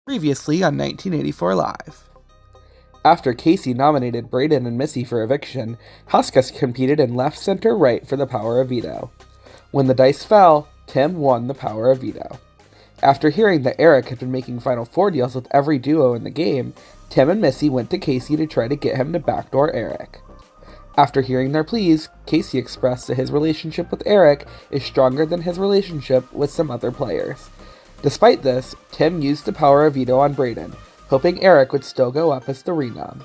Previously on 1984 Live. After Casey nominated Brayden and Missy for eviction, Huskus competed in left, center, right for the power of veto. When the dice fell, Tim won the power of veto. After hearing that Eric had been making Final Four deals with every duo in the game, Tim and Missy went to Casey to try to get him to backdoor Eric. After hearing their pleas, Casey expressed that his relationship with Eric is stronger than his relationship with some other players. Despite this, Tim used the power of veto on Brayden, hoping Eric would still go up as the renom.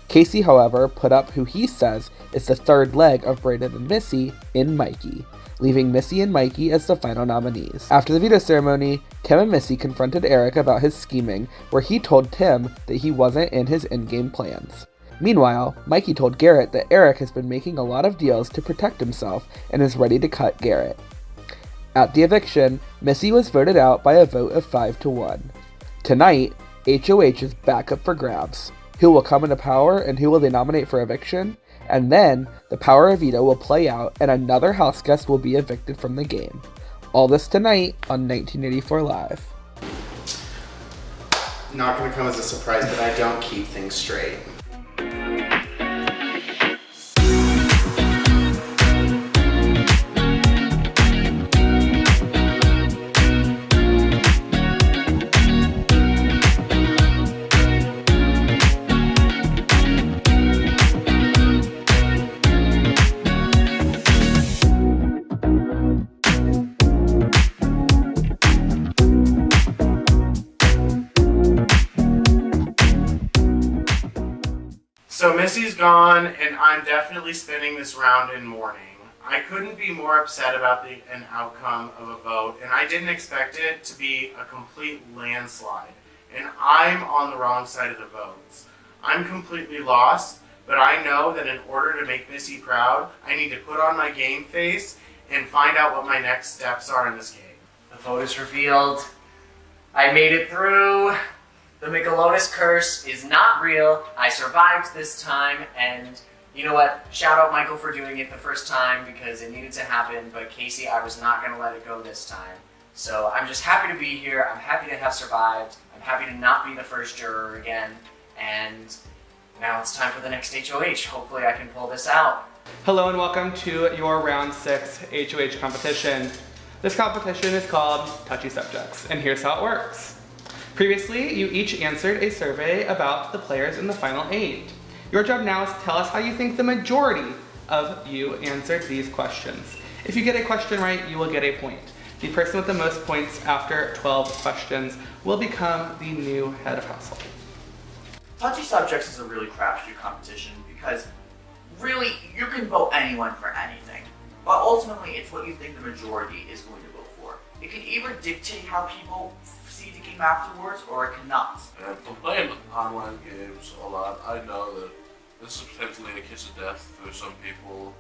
Casey, however, put up who he says is the third leg of Brayden and Missy in Mikey, leaving Missy and Mikey as the final nominees. After the veto ceremony, Tim and Missy confronted Eric about his scheming, where he told Tim that he wasn't in his in-game plans. Meanwhile, Mikey told Garrett that Eric has been making a lot of deals to protect himself and is ready to cut Garrett. At the eviction, Missy was voted out by a vote of 5-1. Tonight, HOH is back up for grabs. Who will come into power and who will they nominate for eviction? And then, the power of veto will play out and another house guest will be evicted from the game. All this tonight on 1984 Live. Not going to come as a surprise, but I don't keep things straight. So Missy's gone, and I'm definitely spending this round in mourning. I couldn't be more upset about an outcome of a vote, and I didn't expect it to be a complete landslide. And I'm on the wrong side of the votes. I'm completely lost, but I know that in order to make Missy proud, I need to put on my game face and find out what my next steps are in this game. The vote is revealed. I made it through. The Michelotus curse is not real. I survived this time, and you know what? Shout out Michael for doing it the first time because it needed to happen, but Casey, I was not going to let it go this time. So I'm just happy to be here. I'm happy to have survived. I'm happy to not be the first juror again, and now it's time for the next HOH. Hopefully I can pull this out. Hello and welcome to your round 6 HOH competition. This competition is called Touchy Subjects, and here's how it works. Previously, you each answered a survey about the players in the final 8. Your job now is to tell us how you think the majority of you answered these questions. If you get a question right, you will get a point. The person with the most points after 12 questions will become the new head of household. Touchy Subjects is a really crapshoot competition because really you can vote anyone for anything, but ultimately it's what you think the majority is going to vote for. It can either dictate how people see the game afterwards, or it cannot. And from playing online games a lot, I know that this is potentially a kiss of death for some people.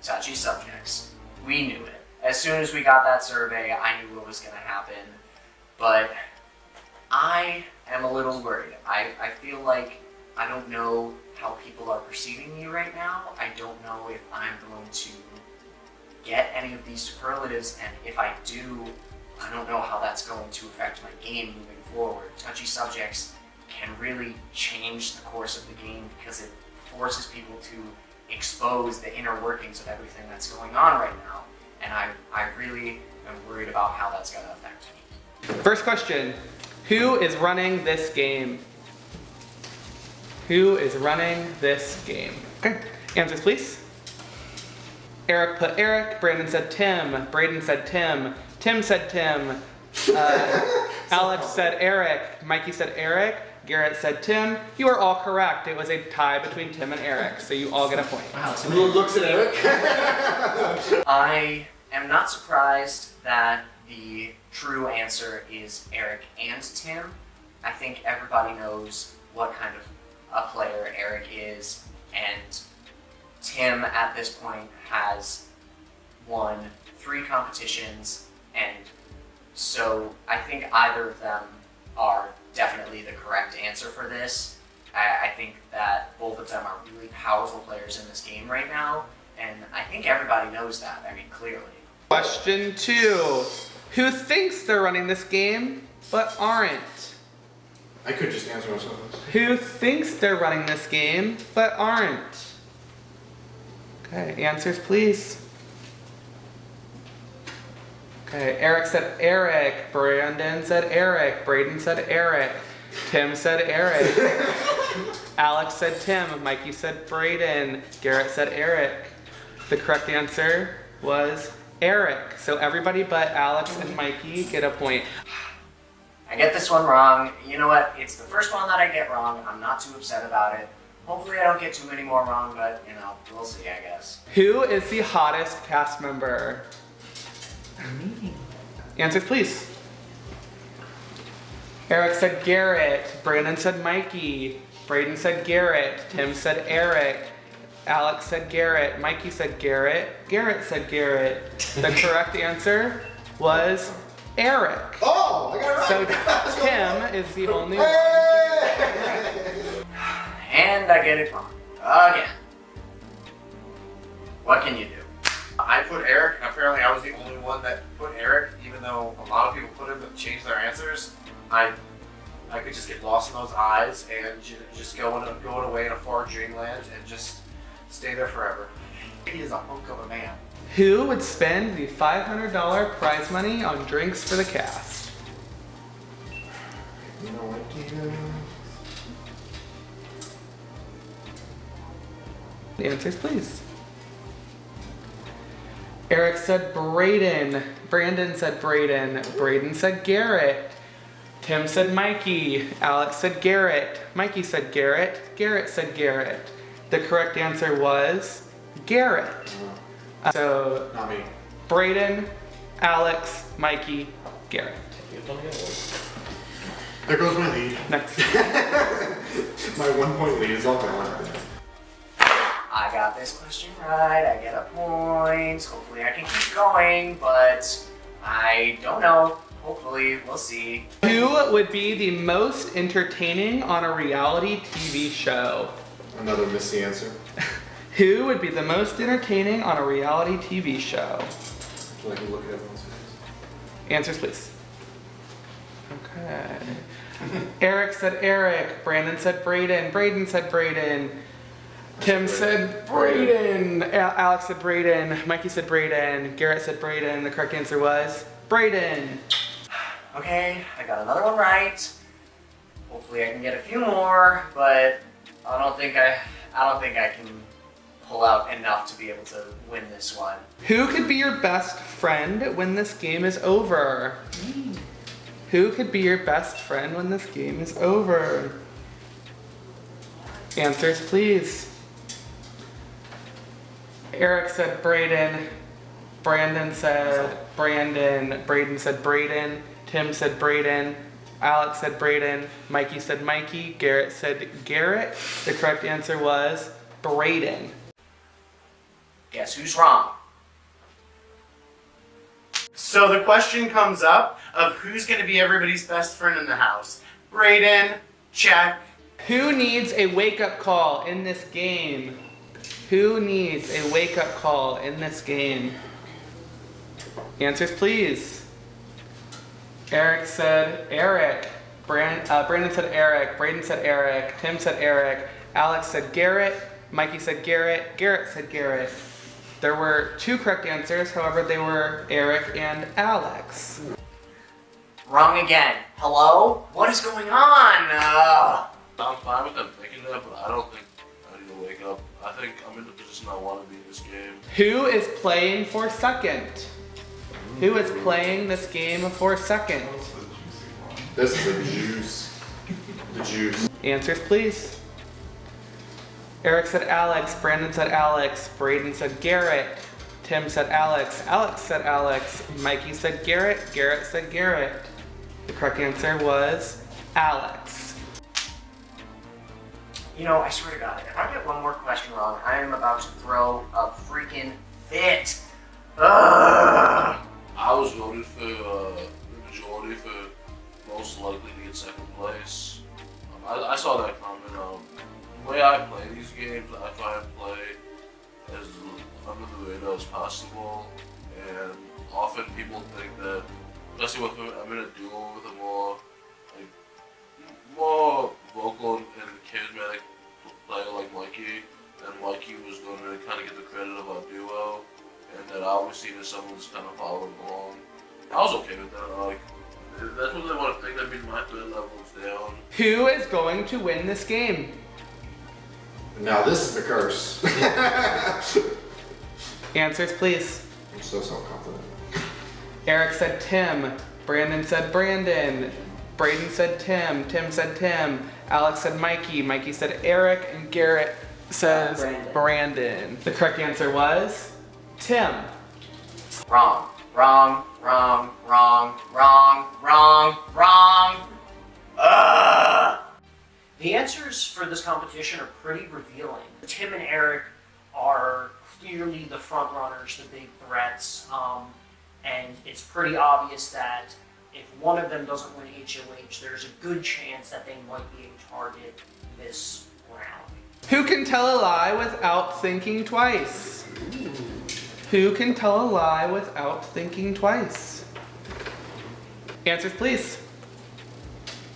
Touchy Subjects. We knew it. As soon as we got that survey, I knew what was going to happen, but I am a little worried. I feel like I don't know how people are perceiving me right now. I don't know if I'm going to get any of these superlatives, and if I do, I don't know how that's going to affect my game moving forward. Touchy Subjects can really change the course of the game because it forces people to expose the inner workings of everything that's going on right now, and I really am worried about how that's going to affect me. First question, who is running this game? Who is running this game? Okay, answers please. Eric put Eric, Brandon said Tim, Brayden said Tim, Tim said Tim, Alex said Eric, Mikey said Eric, Garrett said Tim. You are all correct. It was a tie between Tim and Eric, so you all get a point. Wow, someone looks at Eric. I am not surprised that the true answer is Eric and Tim. I think everybody knows what kind of a player Eric is, and Tim at this point has won 3 competitions, and so I think either of them are definitely the correct answer for this. I think that both of them are really powerful players in this game right now, and I think everybody knows that, I mean, clearly. Question 2. Who thinks they're running this game? but aren't? I could just answer myself. Who thinks they're running this game, but aren't? Okay, answers please. Okay, Eric said Eric, Brandon said Eric, Braden said Eric, Tim said Eric, Alex said Tim, Mikey said Braden, Garrett said Eric. The correct answer was Eric. So everybody but Alex and Mikey get a point. I get this one wrong. You know what? It's the first one that I get wrong. I'm not too upset about it. Hopefully I don't get too many more wrong, but, you know, we'll see, I guess. Who is the hottest cast member? Answers, please. Eric said Garrett. Brandon said Mikey. Braden said Garrett. Tim said Eric. Alex said Garrett. Mikey said Garrett. Garrett said Garrett. The correct answer was Eric. Oh, I got it right. So Tim is the only one. And I get it wrong. Again. What can you do? I put Eric, and apparently I was the only one that put Eric, even though a lot of people put him but changed their answers. I could just get lost in those eyes and just going away in a far dreamland and just stay there forever. He is a hunk of a man. Who would spend the $500 prize money on drinks for the cast? No idea. Answers, please. Eric said Braden. Brandon said Braden. Braden said Garrett. Tim said Mikey. Alex said Garrett. Mikey said Garrett. Garrett said Garrett. The correct answer was Garrett. So, Not me. Braden, Alex, Mikey, Garrett. There goes my lead. Next. My 1 point lead is all gone. I got this question right. I get a point. Hopefully I can keep going, but I don't know. Hopefully, we'll see. Who would be the most entertaining on a reality TV show? Another missy answer. Who would be the most entertaining on a reality TV show? So I can look at everyone's face. Answers, please. Okay. Eric said Eric. Brandon said Braden. Braden said Braden. Tim said Braden. Alex said Braden. Mikey said Braden. Garrett said Braden. The correct answer was Braden. Okay, I got another one right. Hopefully I can get a few more, but I don't think I can pull out enough to be able to win this one. Who could be your best friend when this game is over? Who could be your best friend when this game is over? Answers, please. Eric said Braden. Brandon said Brandon. Braden said Braden. Tim said Braden. Alex said Braden. Mikey said Mikey. Garrett said Garrett. The correct answer was Braden. Guess who's wrong? So the question comes up of who's going to be everybody's best friend in the house. Braden, check. Who needs a wake-up call in this game? Who needs a wake-up call in this game? Answers, please. Eric said Eric. Brandon said Eric. Braden said Eric. Tim said Eric. Alex said Garrett. Mikey said Garrett. Garrett said Garrett. There were two correct answers, however, they were Eric and Alex. Wrong again. Hello? What is going on? I'm fine with them thinking that, but I don't think I need to wake up. I think I'm in the position I want to be in this game. Who is playing for second? Who is playing this game for second? This is a juice. The juice. Answers, please. Eric said Alex. Brandon said Alex. Braden said Garrett. Tim said Alex. Alex said Alex. Mikey said Garrett. Garrett said Garrett. The correct answer was Alex. You know, I swear to God, if I get one more question wrong, I am about to throw a freaking fit. Ugh. I was voted for the majority for most likely to get second place. I saw that comment. The way I play these games, I try and play as under the radar as possible, and often people think that especially with I'm in a duo with a more vocal and charismatic player like Mikey, and Mikey was going to kind of get the credit of our duo, and that obviously that someone's kind of following along. I was okay with that. Like, if that's what they want to think. That means my threat level is down. Who is going to win this game? Now this is the curse. Answers, please. I'm so self-confident. Eric said Tim. Brandon said Brandon. Braden said Tim. Tim said Tim. Alex said Mikey. Mikey said Eric. And Garrett says Brandon. The correct answer was Tim. Wrong. Wrong. Wrong. Wrong. Wrong. Wrong. Wrong. The answers for this competition are pretty revealing. Tim and Eric are clearly the front runners, the big threats, and it's pretty obvious that if one of them doesn't win HOH, there's a good chance that they might be a target this round. Who can tell a lie without thinking twice? Who can tell a lie without thinking twice? Answers, please.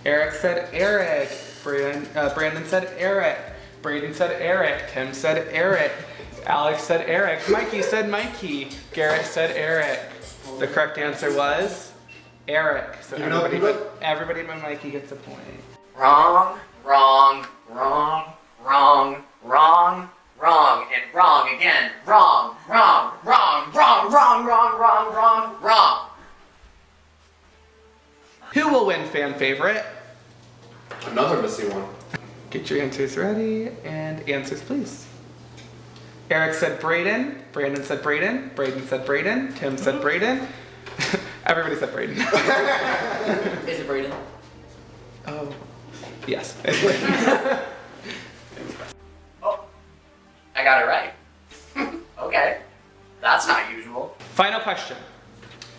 Eric said Eric. Brandon said Eric. Braden said Eric. Tim said Eric. Alex said Eric. Mikey said Mikey. Garrett said Eric. The correct answer was Eric. So everybody but Mikey gets a point. Wrong, wrong, wrong, wrong, wrong, wrong, and wrong again. Wrong, wrong, wrong, wrong, wrong, wrong, wrong, wrong, wrong. Who will win fan favorite? Another missy one. Get your answers ready, and answers please. Eric said Braden. Brandon said Braden. Braden said Braden. Tim said Braden. Everybody said Braden. Is it Braden? Oh, yes. It's Braden. Oh, I got it right. Okay, that's not usual. Final question.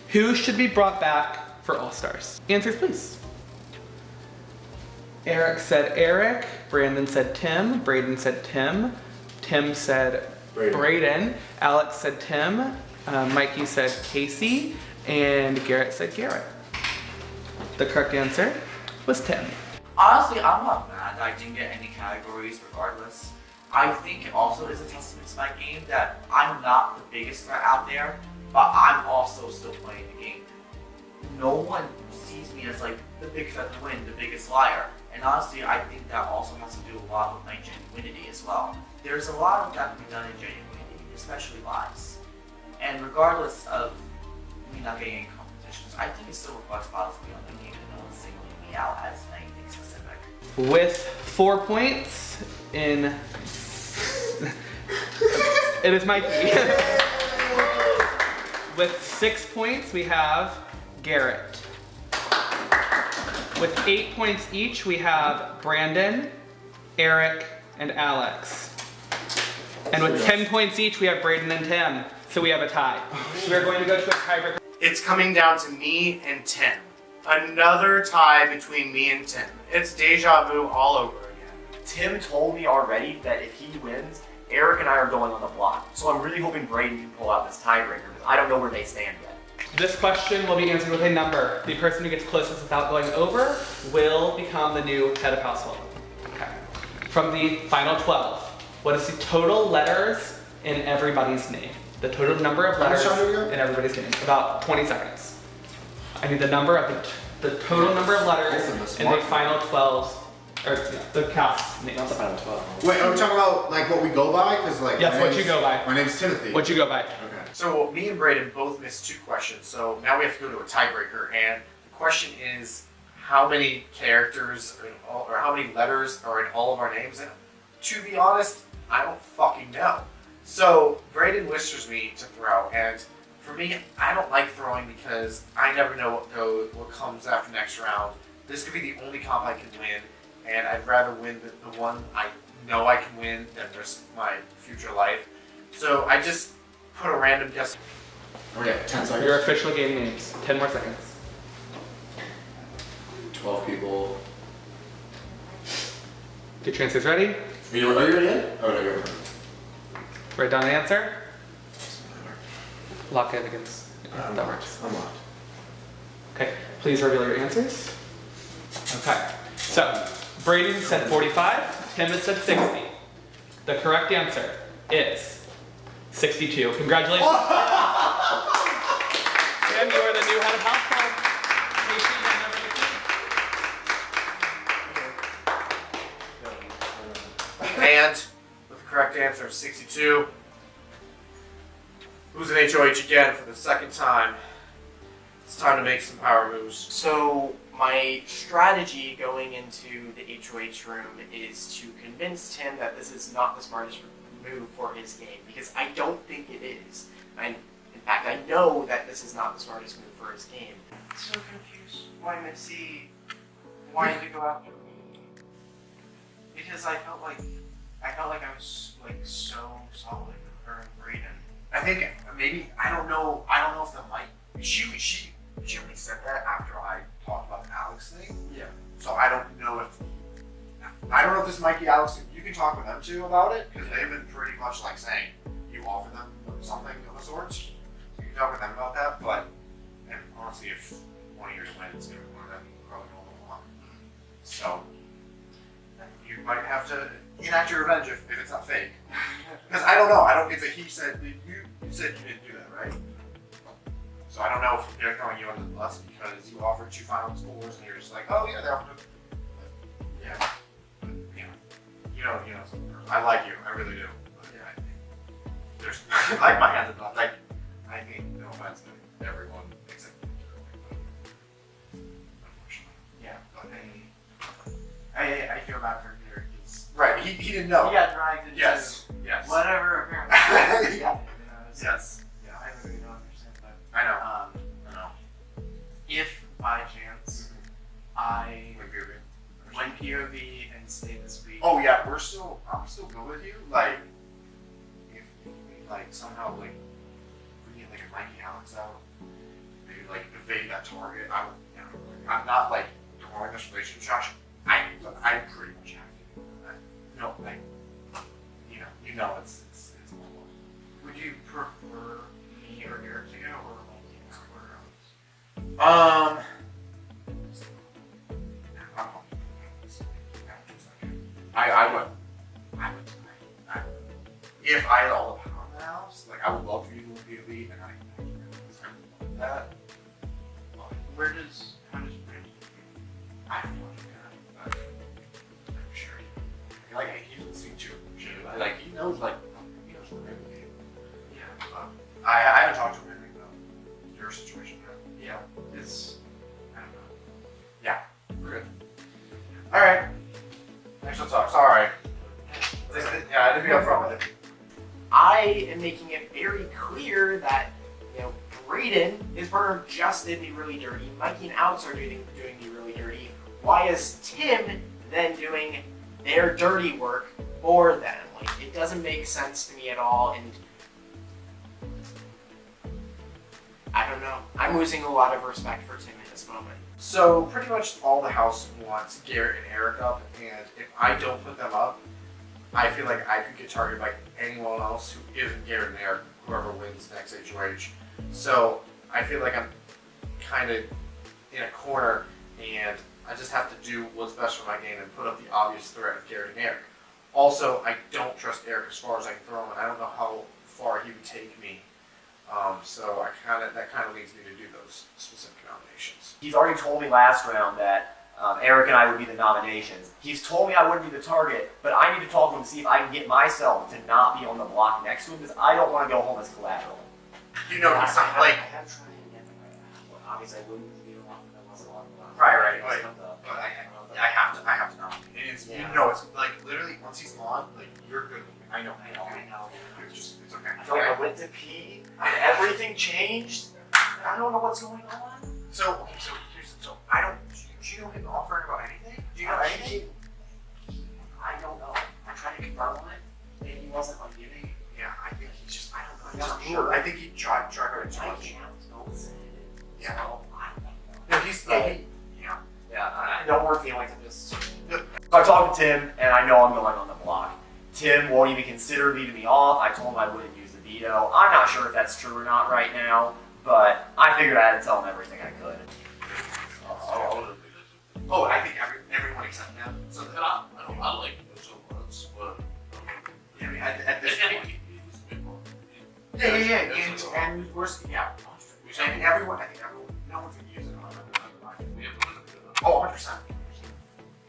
Who should be brought back for All-Stars? Answers please. Eric said Eric. Brandon said Tim. Braden said Tim. Tim said Braden. Alex said Tim. Mikey said Casey. And Garrett said Garrett. The correct answer was Tim. Honestly, I'm not mad that I didn't get any categories regardless. I think it also is a testament to my game that I'm not the biggest threat out there, but I'm also still playing the game. No one sees me as like the big threat to win, the biggest liar. And honestly, I think that also has to do a lot with my genuinity as well. There's a lot of that to be done in genuinity, especially lies. And regardless of me not getting any competitions, I think it still reflects positively on the game and no one's singling me out as anything specific. With 4 points in... It is Mikey. With 6 points, we have Garrett. With 8 points each, we have Brandon, Eric, and Alex. And with 10 points each, we have Braden and Tim. So we have a tie. We are going to go to a tiebreaker. It's coming down to me and Tim. Another tie between me and Tim. It's deja vu all over again. Tim told me already that if he wins, Eric and I are going on the block. So I'm really hoping Braden can pull out this tiebreaker because I don't know where they stand yet. This question will be answered with a number. The person who gets closest without going over will become the new head of household. Okay. From the final 12, what is the total letters in everybody's name? The total number of letters in everybody's name. About 20 seconds. I need the number of the total number of letters in the final 12, or the cast names. Not the final 12. Wait, are we talking about like what we go by? Because like Yes, what you go by. My name's Timothy. What you go by. Okay. So me and Braden both missed 2 questions, so now we have to go to a tiebreaker, and the question is how many characters or how many letters are in all of our names? And to be honest, I don't fucking know. So Braden whispers me to throw, and for me, I don't like throwing because I never know what comes after next round. This could be the only comp I can win, and I'd rather win the one I know I can win than risk my future life. So I just put a random guess. Okay, 10 seconds. Your official game names. 10 more seconds. 12 people. Get your answers ready. Are you ready yet? Oh, no, go ahead. Write down the answer. Lock it against. That works. I'm locked. Okay, please reveal your answers. Okay, so Braden said 45, Tim has said 60. The correct answer is 62. Congratulations. Tim, you are the new head of household. Casey, you're number 2. And with the correct answer of 62, who's an HOH again for the second time? It's time to make some power moves. So my strategy going into the HOH room is to convince Tim that this is not the smartest move for his game, because I don't think it is. In fact, I know that this is not the smartest move for his game. I'm so confused why Missy wanted to go after me. Because I felt like I was like so solid with her and Braden. I think maybe I don't know if the mic she only said that after I talked about the Alex thing. Yeah. So I don't know if this Mikey Alex thing. You can talk with them too about it because they've been pretty much like saying you offer them something of the sorts. So you can talk with them about that. But and honestly, if one of yours wins, every one of them probably will along. So you might have to enact your revenge if it's not fake. Because I don't know. I don't. It's a he said. You said you didn't do that, right? So I don't know if they're throwing you under the bus because you offered 2 final scores and you're just like, oh yeah, they offered it. Yeah. But, you know. I like you. I really do. But yeah, there's like my hands up. Like I think no offense to everyone except unfortunately. Yeah, but I feel bad for Derek. Right. He didn't know. He got dragged into Yes. whatever apparently. Yeah. Yes. Yes. Yeah, I really don't understand, but I know. if by chance I Like POV. went POV and stayed this week. Oh yeah, I'm still good with you. Like, if we like somehow like we get like a Mikey Alex out, maybe like evade that target. I'm not like throwing this relationship. I pretty much have to. No, like you know it's more. Would you prefer me or Derek to go, or I would. If I had all the power in the house, like I would love for you to be elite, and I would love that. how does Brandon? I don't know. I'm sure. Like he doesn't seem too shit. Like he knows what everything. Yeah. I haven't talked to him anything about your situation. Yeah. It's I don't know. Yeah, we're good. All right. Thanks for talk. Sorry. Yeah, I didn't be upfront with it. I am making it very clear that, Braden, his partner, just did me really dirty. Mikey and Alex are doing me really dirty. Why is Tim then doing their dirty work for them? Like, it doesn't make sense to me at all, and I don't know. I'm losing a lot of respect for Tim in this moment. So pretty much all the house wants Garrett and Eric up, and if I don't put them up, I feel like I could get targeted by anyone else who isn't Garrett and Eric, whoever wins next HOH. So I feel like I'm kind of in a corner, and I just have to do what's best for my game and put up the obvious threat of Garrett and Eric. Also, I don't trust Eric as far as I can throw him, and I don't know how far he would take me. So that kind of leads me to do those specific nominations. He's already told me last round that Eric and I would be the nominations. He's told me I wouldn't be the target, but I need to talk to him to see if I can get myself to not be on the block next to him, because I don't want to go home as collateral. He's not like. I have tried again. Well, obviously, I wouldn't be on that wasn't on the block. Right. But I have to nominate. It's like literally once he's on, like you're good. I know. It's okay. I feel like I went to pee and everything changed. I don't know what's going on. So I don't. Do you know him offering about anything? Do you know anything? I don't know. I'm trying to confirm on it. Maybe he wasn't on giving. Yeah, I think he's just. I don't know. I'm not Just sure. I think he tried too much. Yeah. So, I don't know. No, he's. Yeah, no more feelings. I'm just. So I talked to Tim, and I know I'm going on the block. Tim won't even consider leaving me off. I told him I wouldn't use the veto. I'm not sure if that's true or not right now, but I figured I had to tell him everything I could. I wouldn't think that's Oh, I think everyone except him. So and I like him so much, but I mean, at this point. he's a big one. Yeah. And of course, yeah. And everyone, I think everyone, no one's gonna use it on We have to look at that. Oh, 100%.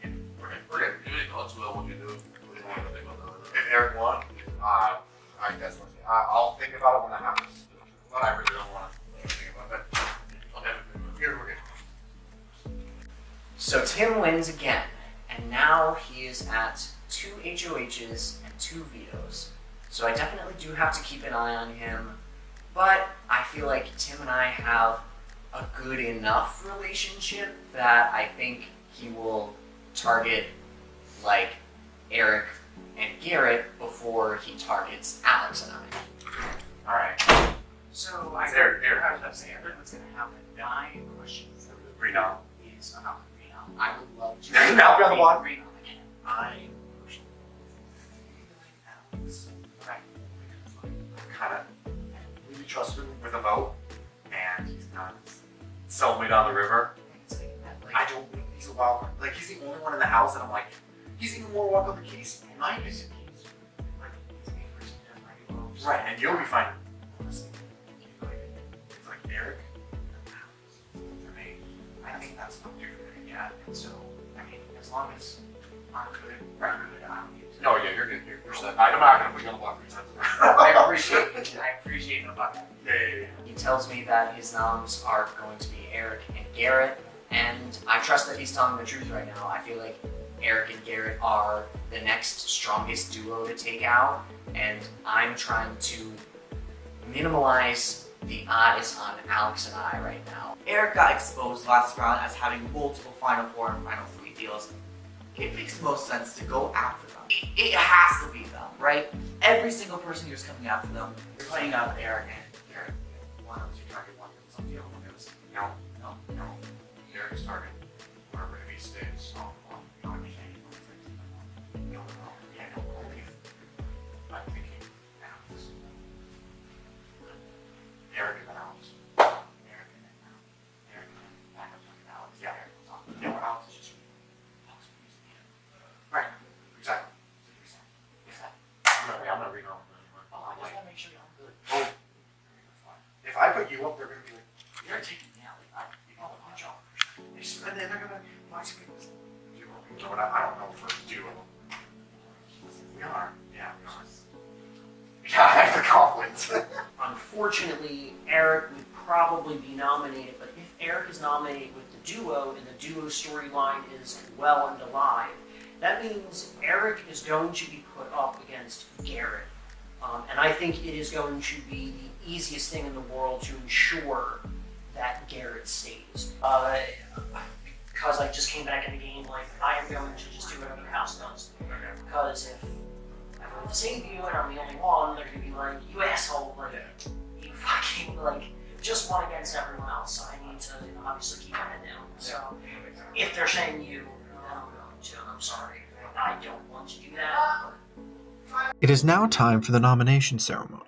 Yeah, we're good. You any thoughts about what you do? What do you want to think about that? If Eric won, I guess I'll think about it when that happens. But I really don't want to think about it. Okay. We're good. So Tim wins again, and now he is at 2 HOHs and 2 vetoes. So I definitely do have to keep an eye on him, but I feel like Tim and I have a good enough relationship that I think he will target like Eric and Garrett before he targets Alex and I. Alright. So Eric, what's going to happen? My question for Reno. is about Reno. I would love to. Now be on the block. Reno again. I'm pushing Alex. Right. Kind of really trust him with a vote, and he's not selling me down the river. I don't think he's a wild one. Like, he's the only one in the house, and I'm like, he's even more welcome than Casey. Mine is Casey. Right, and you'll be fine. Honestly, it's like Eric and Alex. For me, I think that's not good for me yet. And so, I mean, as long as I'm good, I don't need to. No, yeah, you're good. You're set. I'm not gonna put you on the block 3 times. I appreciate the fuck. Yeah. He tells me that his noms are going to be Eric and Garrett, and I trust that he's telling the truth right now. I feel like Eric and Garrett are the next strongest duo to take out, and I'm trying to minimize the eyes on Alex and I right now. Eric got exposed last round as having multiple Final Four and Final 3 deals. It makes most sense to go after them. It has to be them, right? Every single person here's coming after them. You're playing out Eric and Garrett. Why don't you target one of some deal? Because no. Eric's target wherever he stays. No. I'm thinking Alex. Eric and Alex. Eric and Alex. Yeah. Yeah, Alex is just right. Exactly. I'm gonna read on. I just want to make sure I'm good. Oh. If I put you up, they're gonna be like, You're taking me out. you know, a punch off. And then they're gonna watch me. But I don't know if we're duo. We are. Yeah, we are. Yeah, I have the conflict. Unfortunately, Eric would probably be nominated, but if Eric is nominated with the duo and the duo storyline is well and alive, that means Eric is going to be put up against Garrett. And I think it is going to be the easiest thing in the world to ensure that Garrett stays. Because I just came back in the game, like, I am going to just do whatever the house does. Because if I vote to save you and I'm the only one, they're going to be like, you asshole, like, you fucking, like, just won against everyone else. So I need to obviously keep my head down. So if they're saying you, then I'm going to. I'm sorry. I don't want to do that. It is now time for the nomination ceremony.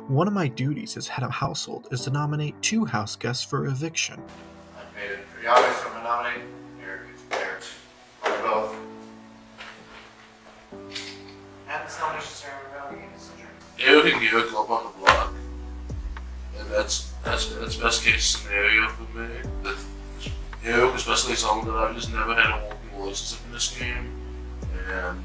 One of my duties as head of household is to nominate 2 house guests for eviction. I've made it pretty obvious, so I'm gonna nominate Eric and Garrett. Or both. And this nomination ceremony is Eric and Garrett go up on the block, and that's best case scenario for me. Eric, especially someone that I've just never had a working relationship in this game, and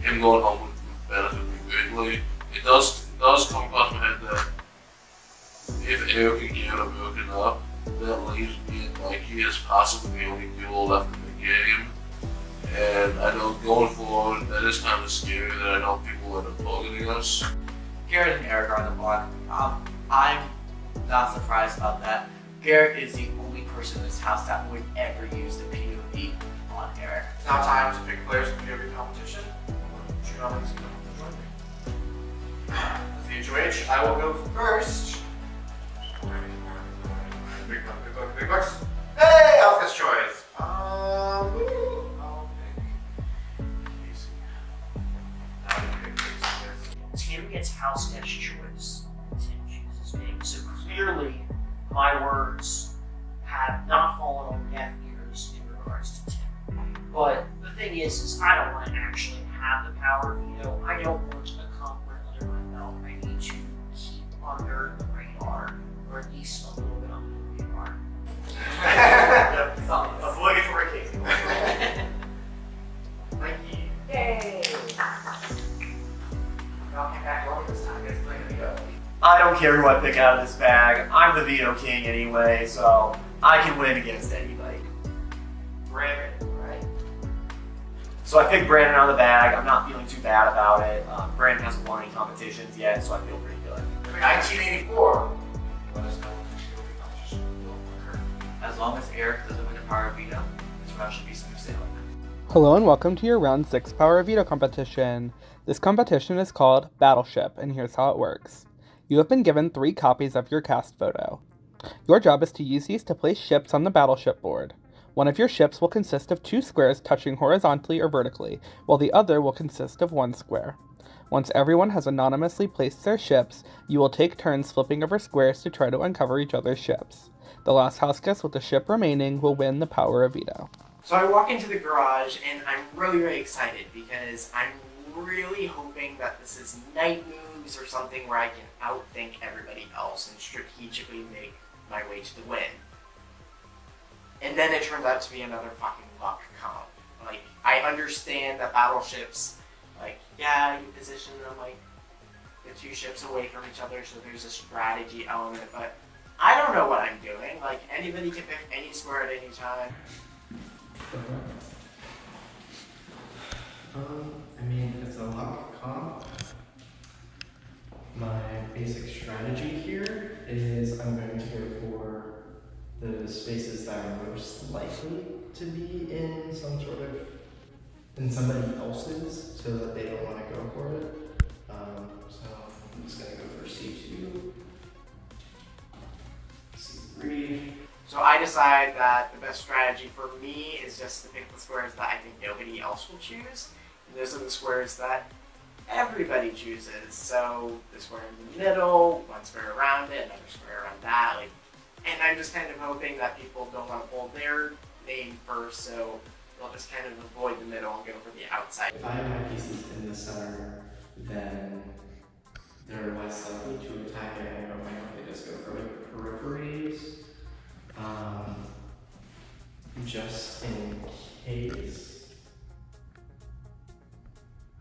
him going home would benefit me greatly. It does come across my head that if Eric and Garrett are broken up, that leaves me and Mikey as possibly the only duo left in the game. And I know going forward, that is kind of scary that I know people end up targeting us. Garrett and Eric are on the block. I'm not surprised about that. Garrett is the only person in this house that would ever use the POV on Eric. It's now time to pick players for the every competition. Shoot on this. As the HOH, I will go first. Big bucks. Hey, Alpha's choice. I'll pick Casey. Tim gets house guest choice. Tim chooses me. So clearly, my words have not fallen But the thing is I don't want to actually have the power veto. I don't want a conqueror under my belt. I need to keep under the radar, or at least a little bit under the radar. Yep. Obligatory Casey. Mikey. Yay! Y'all came back early this time. Guys, play the go. I don't care who I pick out of this bag. I'm the veto king anyway, so I can win against anybody. Brandon, right? So I picked Brandon out of the bag. I'm not feeling too bad about it. Brandon hasn't won any competitions yet, so I feel pretty good. 1984. Let us know. As long as Eric doesn't win a power veto, this round should be smooth sailing. Hello and welcome to your round 6 Power Veto competition. This competition is called Battleship, and here's how it works. You have been given 3 copies of your cast photo. Your job is to use these to place ships on the battleship board. One of your ships will consist of 2 squares touching horizontally or vertically, while the other will consist of 1 square. Once everyone has anonymously placed their ships, you will take turns flipping over squares to try to uncover each other's ships. The last house guest with the ship remaining will win the power of veto. So I walk into the garage and I'm really excited because I'm really hoping that this is night moves or something where I can outthink everybody else and strategically make my way to the win. And then it turns out to be another fucking luck comp. Like, I understand that battleships, like, yeah, you position them like the 2 ships away from each other, so there's a strategy element, but I don't know what I'm doing. Like, anybody can pick any square at any time. I mean, it's a luck comp. My basic strategy here is I'm going to go for the spaces that are most likely to be in in somebody else's, so that they don't want to go for it. So I'm just going to go for C2, C3. So I decide that the best strategy for me is just to pick the squares that I think nobody else will choose. And those are the squares that everybody chooses. So the square in the middle, 1 square around it, another square around that. And I'm just kind of hoping that people don't want to pull their name first, so they'll just kind of avoid the middle and go for the outside. If I have my pieces in the center, then they're less likely to attack it. I know I might just go for like peripheries. Just in case.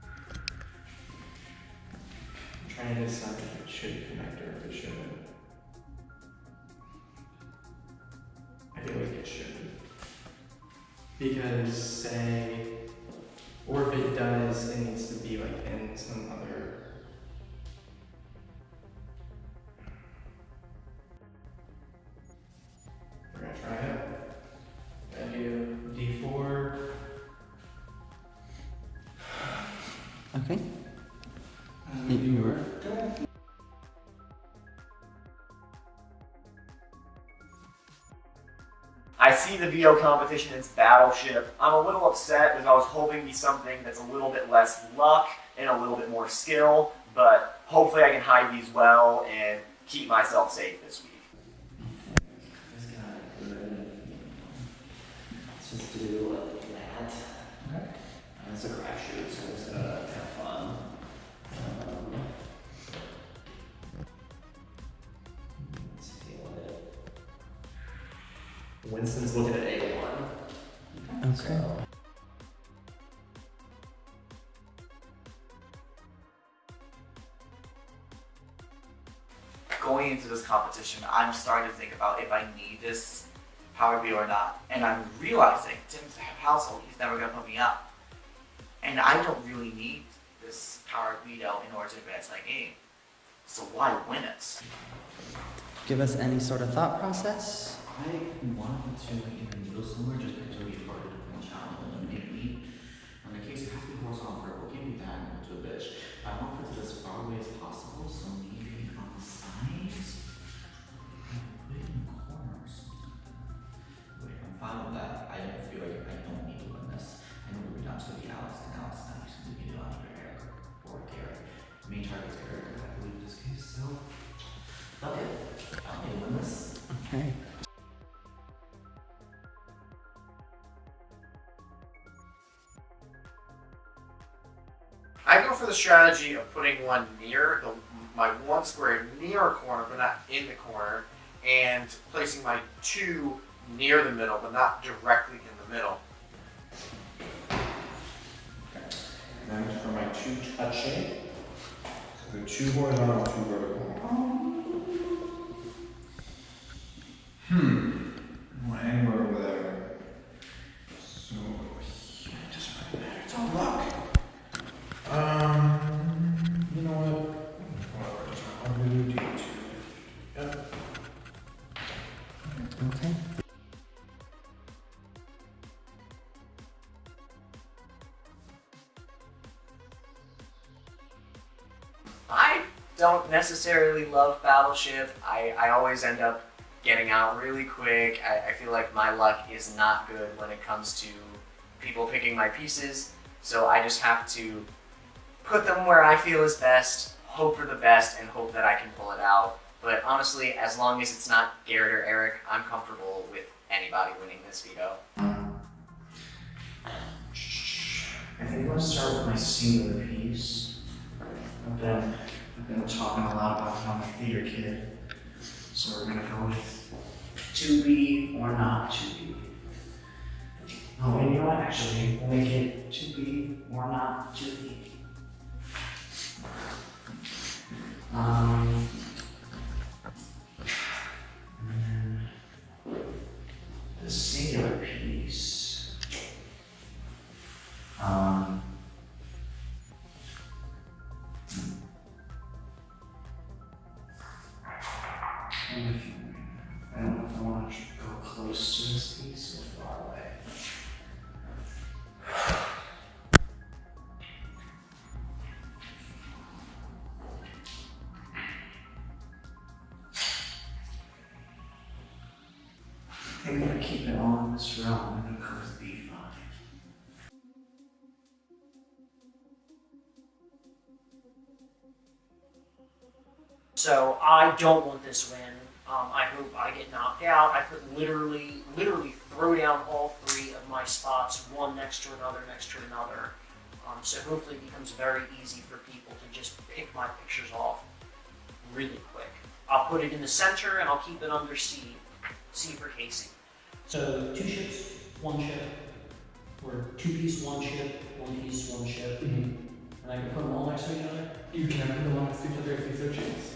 I'm trying to decide if it should connect or if it shouldn't. I feel like it shouldn't. Because or if it does, it needs to be like in some other. We're gonna try it. I do D4. Okay. You were. I see the veto competition as Battleship. I'm a little upset because I was hoping to be something that's a little bit less luck and a little bit more skill, but hopefully I can hide these well and keep myself safe this week. Let's just do like that. Okay. It's a crapshoot, so it's gonna have fun. Let's feel it. Winston's looking at A1. Okay. So. Going into this competition, I'm starting to think about if I need this power veto or not. And I'm realizing Tim's household, he's never gonna put me up. And I don't really need this power veto in order to advance my game. So why win it? Give us any sort of thought process. I wanted to even go somewhere just because it would be harder to punch out and eliminate me. In the case it has to be horizontal vertical, give me that and to a bitch. I want it to as far away as possible, so maybe on the sides. Put it in the corner or something. Wait, I'm fine with that. I don't feel like I don't need to win this. I know we're down to be Alex, and Alex is not used to be on either Eric or Garrett. The main target's Eric, I believe in this case, so fuck it. I don't need to win this. Okay. I go for the strategy of putting one near my one square near a corner, but not in the corner, and placing my 2 near the middle, but not directly in the middle. And then for my 2 touching, so the 2 horizontal, 2 vertical. Well, anywhere over there. So, yeah, it doesn't really matter. It's all luck. You know what? I'll do D2. Yep. Okay. I don't necessarily love Battleship. I always end up getting out really quick. I feel like my luck is not good when it comes to people picking my pieces, so I just have to put them where I feel is best, hope for the best, and hope that I can pull it out. But honestly, as long as it's not Garrett or Eric, I'm comfortable with anybody winning this veto. I think I'm gonna start with my singular piece. I've been talking a lot about how I'm a theater kid. So we're gonna go with to be or not to be. Oh, and you know what? Actually, we'll make it to be or not to be. And then the singular piece. I don't know if I want to go close to this piece or far away. I think I'm going to keep it on this row. I'm going to go with B5. So I don't want this win. I hope I get knocked out. I could literally throw down all 3 of my spots, one next to another, next to another. So hopefully it becomes very easy for people to just pick my pictures off really quick. I'll put it in the center and I'll keep it under C. C for Casey. So 2 ships, 1 ship, or 2 piece, 1 ship, 1 piece, 1 ship. And I can put them all next to each other? You can put them all next to each other if you so choose.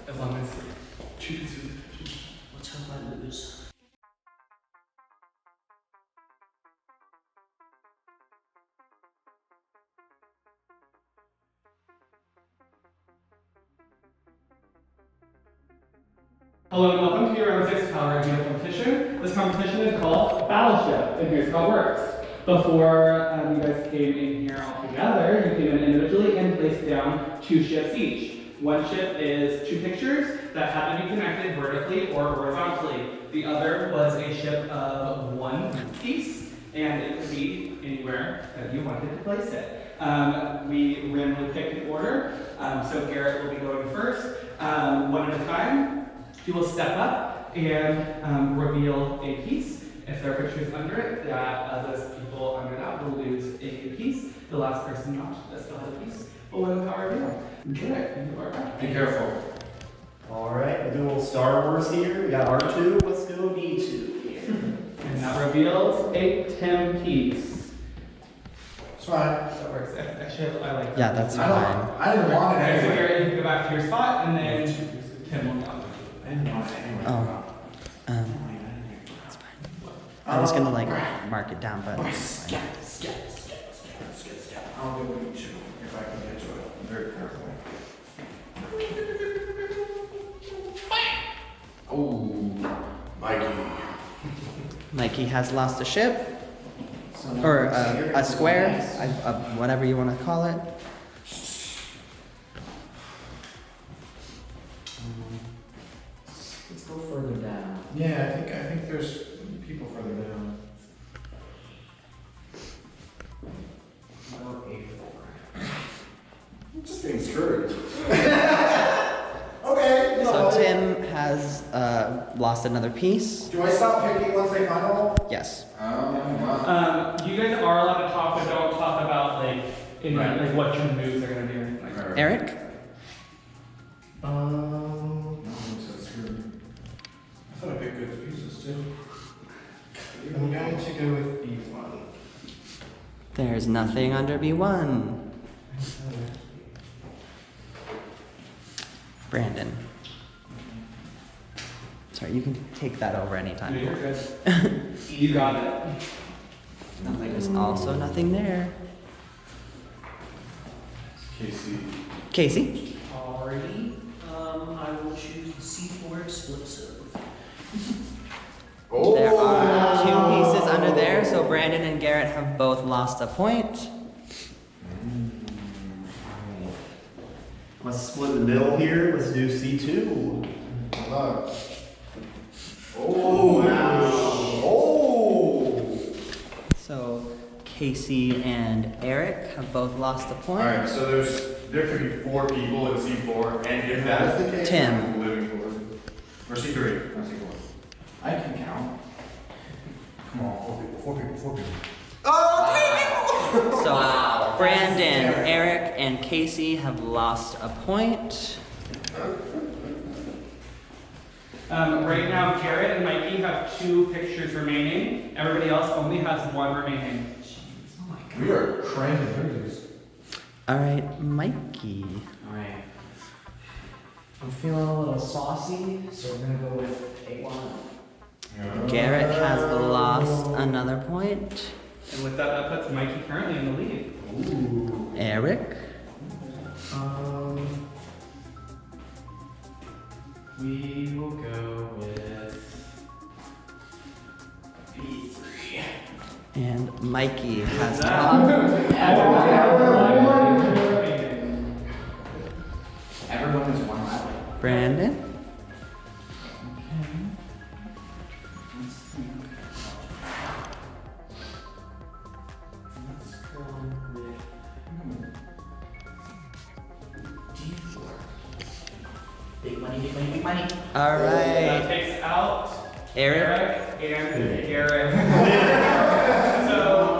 As long as 2 pieces. Let's hope I lose. Hello and welcome to your round 6 Power Veto competition. This competition is called Battleship, and here's how it works. Before you guys came in here all together, you came in individually and placed down 2 ships each. One ship is 2 pictures that happen to be connected vertically or horizontally. The other was a ship of 1 piece, and it could be anywhere that you wanted to place it. We randomly picked an order, so Garrett will be going first, one at a time. He will step up and reveal a piece. If there are pictures under it, those people under that will lose a piece. The last person not to still has a piece will win the power reveal. Garrett, you are back. Be careful. Alright, we'll do a little Star Wars here. We got R2, let's go D2 here. And that reveals a Tim piece. It's fine. That works. Actually, I like that. Yeah, that's fine. I didn't want it Okay, so anyway. Garrett, you can go back to your spot, and then Tim will come. I didn't want it anyway. Oh. That's fine. I'm just gonna like mark it down, but it's fine. I'll do it too, if I can get to it very carefully. Oh, Mikey. Mikey has lost a ship, or a square, whatever you want to call it. Let's go further down. Yeah, I think there's people further down. Go A4. I'm just getting screwed. Okay. So Tim has lost another piece. Do I stop picking once they final? Yes. You guys are allowed to talk, but don't talk about like in Right. like what your moves are gonna do. Like, Eric? No, that's good. I thought I picked good pieces too. I'm going to go with B1. There's nothing under B1. Brandon. Sorry, you can take that over anytime. No, you're good. You got it. There's also nothing there. Casey. Casey? Alrighty. I will choose C4 explosive. There are 2 pieces under there, so Brandon and Garrett have both lost a point. Let's split the middle here. Let's do C2. Oh, wow. Oh! So Casey and Eric have both lost a point. Alright, so there could be 4 people in C4, and if that's the case, Tim. I'm living for it. Or C3, not C4. I can count. Come on, 4 people. So Brandon, Eric, and Casey have lost a point. Right now, Garrett and Mikey have 2 pictures remaining. Everybody else only has 1 remaining. We are cranking through these. All right, Mikey. Alright. I'm feeling a little saucy, so we're gonna go with A1. Garrett has lost another point. And with that puts Mikey currently in the lead. Ooh. Eric. We will go with B3. And Mikey has lost. Everyone is 1 left. Brandon. Let's go with D4. Big money, big money, big money. All That right. takes out Eric. and Garrett. So,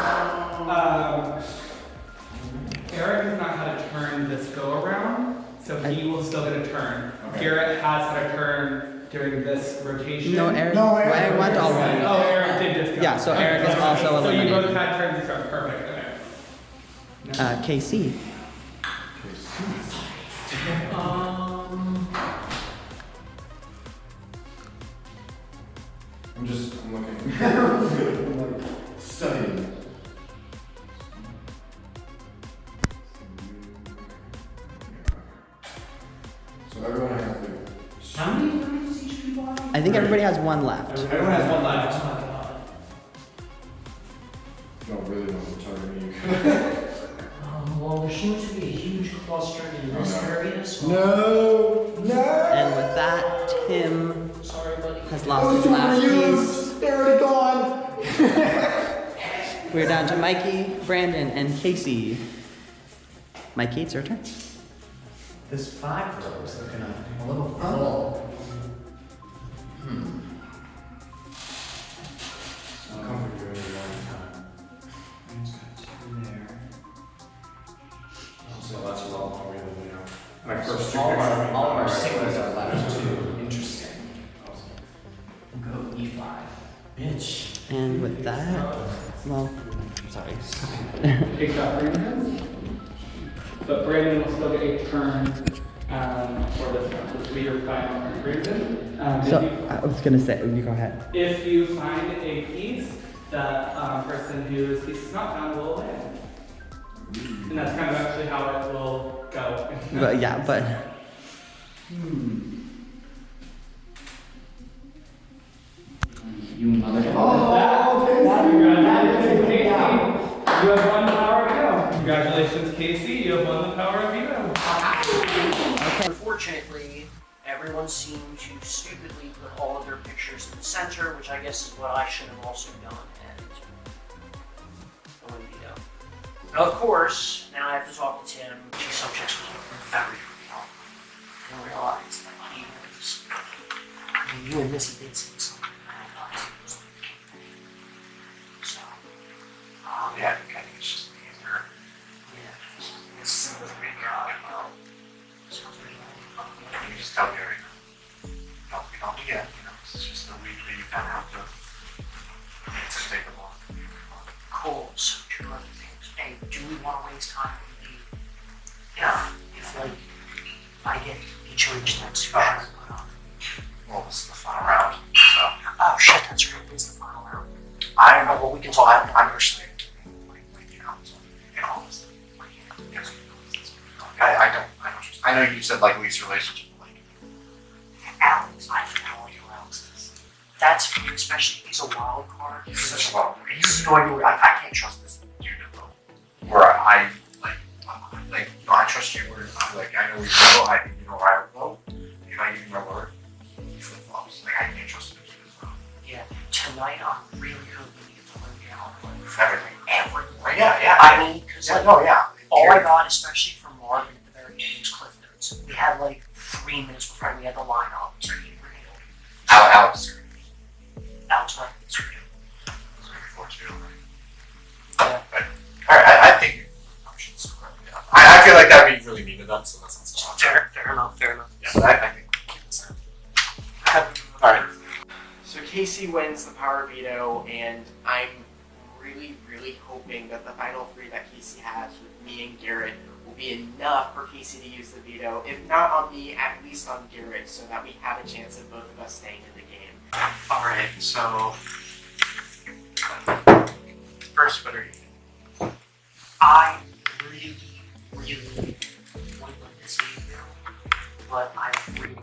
Eric has not had a turn this go around, so he will still get a turn. Okay. Garrett has had a turn during this rotation. No, Eric. No, Eric went all right. Oh, Eric did just go. Yeah, so Eric is also So you both eliminated. had turns this round. Perfect. Okay. Casey. I'm looking. I'm like studying. So everyone has to. How many does each people have? I think everybody has 1 left. Everyone has 1 left. Oh my god. Don't really want to target me. Well, there seems to be a huge cluster in this area, so. No! And with that, Tim Sorry, buddy. has lost his last piece. They're already gone! We're down to Mikey, Brandon, and Casey. Mikey, it's your turn. This 5 row is looking a little full. Comfort you in a long time. It's got 2 there. So that's a lot longer than we know. My first 2 all of pictures. our singles are left too. Interesting. We'll go E5. Bitch. And with that, well, sorry. Take that Brandon. But Brandon will still get a turn for this round. So this will be your final turn, Brandon. I was gonna say, you go ahead. If you find a piece, the person whose piece is not found will win. And that's kind of actually how it will go. But yeah, but You mother. Congratulations, Casey. You have 1 power to go. Congratulations, Casey. You have won the power of veto. Unfortunately, everyone seemed to stupidly put all of their pictures in the center, which I guess is what I should have also done, and I wouldn't be done. Of course, now I have to talk to Tim. She subjects was very real. I realized that he was. I mean, you and Missy did say something. I realized he was the so, yeah, I think it's just me and her. Yeah. do we want to waste time with if like I get HOH next week? Well, this is the final round, so. Oh shit, that's right. It is the final round. I don't know. Well, we can talk. I'm personally, in all this. I don't trust. I know you said like least relationship, but like. Alex, I have no idea who Alex is. That's fine, especially he's a wild card. He's such a wild card. He's no idea. I can't trust this dude to vote. Where I I trust you. Where I'm like, I know where you vote. I think you know where I would vote. If I give you my word, you flip flops. Like I can't trust him to do this vote. Yeah, tonight I'm really hoping you to learn down Everything. everything. Yeah. I mean, because yeah. all I got, especially from Marvin at the very end, was Cliff Notes. We had like 3 minutes before we had the lineup. So he revealed. Alex. Alex went through. Yeah. Alright, I think I feel like that'd be really mean to them, so that's not so Fair enough. Yeah, but I think we'll keep this in. Alright. So Casey wins the power veto, and I'm really, really hoping that the final 3 that Casey has with me and Garrett will be enough for Casey to use the veto. If not on me, at least on Garrett, so that we have a chance of both of us staying in the game. Alright, so first, what are you thinking? I really would like this veto, but I really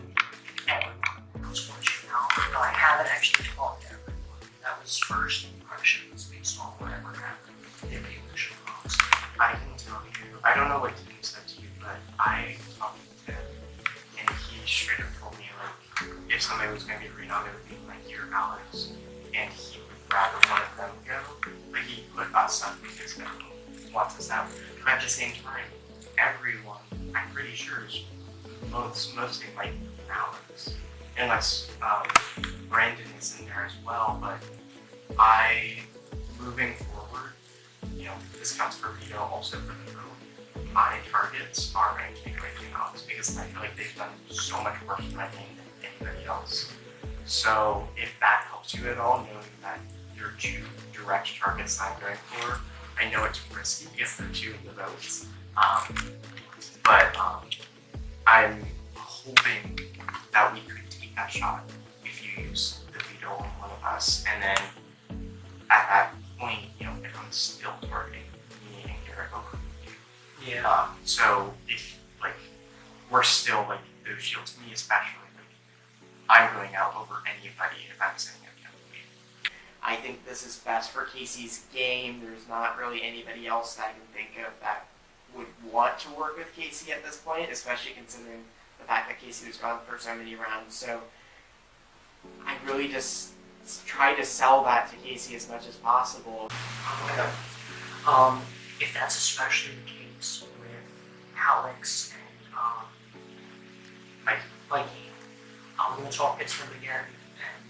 everyone else wants you now. But I haven't actually talked to everyone. That was first impressions based on whatever happened in the initial talks. I can tell you, I don't know what Dean said to you, but I talked to him, and he straight up told me, like, if somebody was going to be renowned, it would be like you or Alex, and he would rather one of them go, but he put us up because no one wants us out. But at the same time, everyone, I'm pretty sure, is mostly like Alex, unless Brandon is in there as well, but moving forward, this counts for veto, also for the vote. My targets are going to be Brandon and Alex because I feel like they've done so much worse for my game than anybody else. So if that helps you at all, knowing that your 2 direct targets I'm going for, I know it's risky because they're 2 of the votes, but I'm hoping that we could take that shot if you use the veto on one of us, and then at that point, if I'm still targeting me and Garrett over you. Yeah. So if we're still those shields, me especially, I'm going out over anybody if I'm saying it. I think this is best for Casey's game. There's not really anybody else that I can think of that would want to work with Casey at this point, especially considering the fact that Casey was gone for so many rounds. So I really just try to sell that to Casey as much as possible. Okay. If that's especially the case with Alex and Mikey, I'm going to talk to him again, and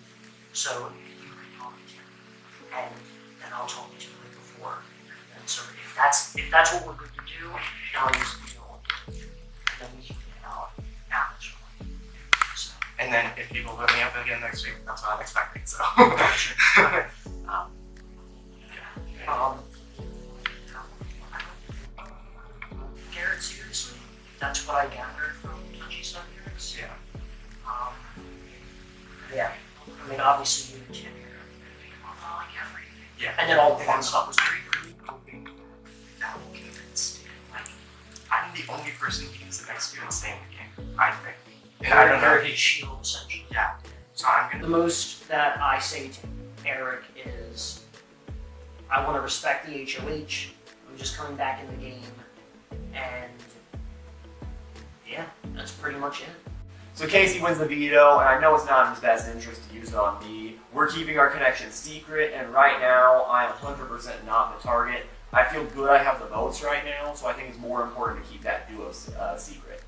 so you can talk to him, and then I'll talk to him before. And so if that's what we're going to do, I'll use the deal, and then we can get out Alex. So. And then if people vote me up again next week, that's what I'm expecting. So. Garrett, seriously, that's what I gathered from Touchy subjects. Yeah. Yeah. I mean, obviously you and Tim are like everything. Yeah. And then all the fun stuff was pretty hoping that will convince you. I'm the only person who is an expert in staying in the game, I think. And I don't know. his shield, essentially. Yeah. So I'm gonna. The most that I say to Eric is, I want to respect the HOH. I'm just coming back in the game, and yeah, that's pretty much it. So Casey wins the veto, and I know it's not in his best interest to use it on me. We're keeping our connection secret, and right now, I'm 100% not the target. I feel good I have the votes right now, so I think it's more important to keep that duo secret.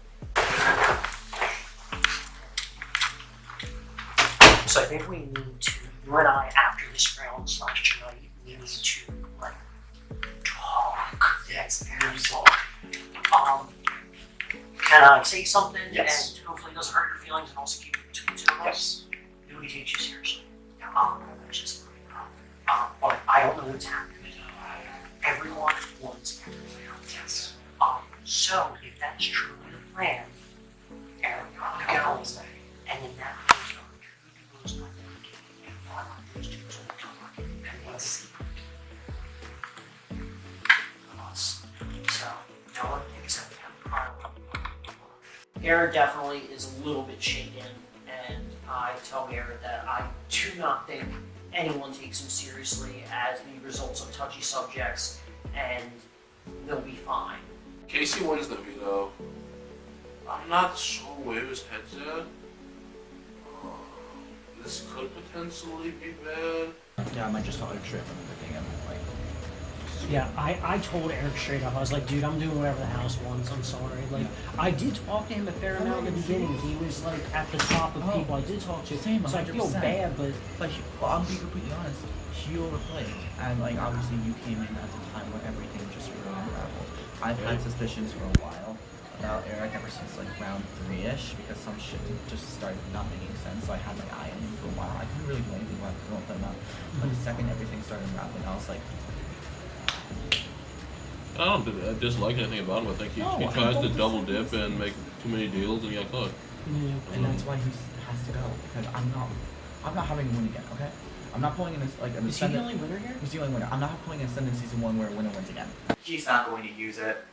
So I think we need to, you and I, after this round / tonight, we need to, talk. Yes, absolutely. Can I say something? Yes. And hopefully it doesn't hurt your feelings and also keep it between the 2 of us? Do we take you seriously? That's just but I don't know what's happening. Everyone wants everything. So, if that's truly the plan, Eric, I'll go this way. And then that goes on truly goes on and follow those two to the door and then see us. So, no one except Carl. Eric definitely is a little bit shaken, and I tell Eric that I do not think anyone takes him seriously as the results of touchy subjects, and they'll be fine. Casey wins the veto. I'm not sure where his head's at. This could potentially be bad. Yeah, I might just talk straight from the beginning and like. Yeah, I told Eric straight up, I was like, dude, I'm doing whatever the house wants, I'm sorry. Like, I did talk to him a fair amount in the beginning. He was like at the top of people I did talk to. Same, so I feel bad, but well, I'm being completely honest. He overplayed, and like obviously you came in at the time when everything just really unraveled. I've had suspicions for a while about Eric ever since like round 3-ish because some shit just started not making sense. So I had my eye on him for a while. I couldn't really do anything about him. But the second everything started unraveling, I was like. I don't dislike anything about him. I think he tries to double dip and make too many deals and he got caught. And that's why he has to go because I'm not having him win again. Okay, I'm not pulling in this like an Is he the only winner here? He's the only winner. I'm not pulling an ascendant season 1 where a winner wins again. He's not going to use it.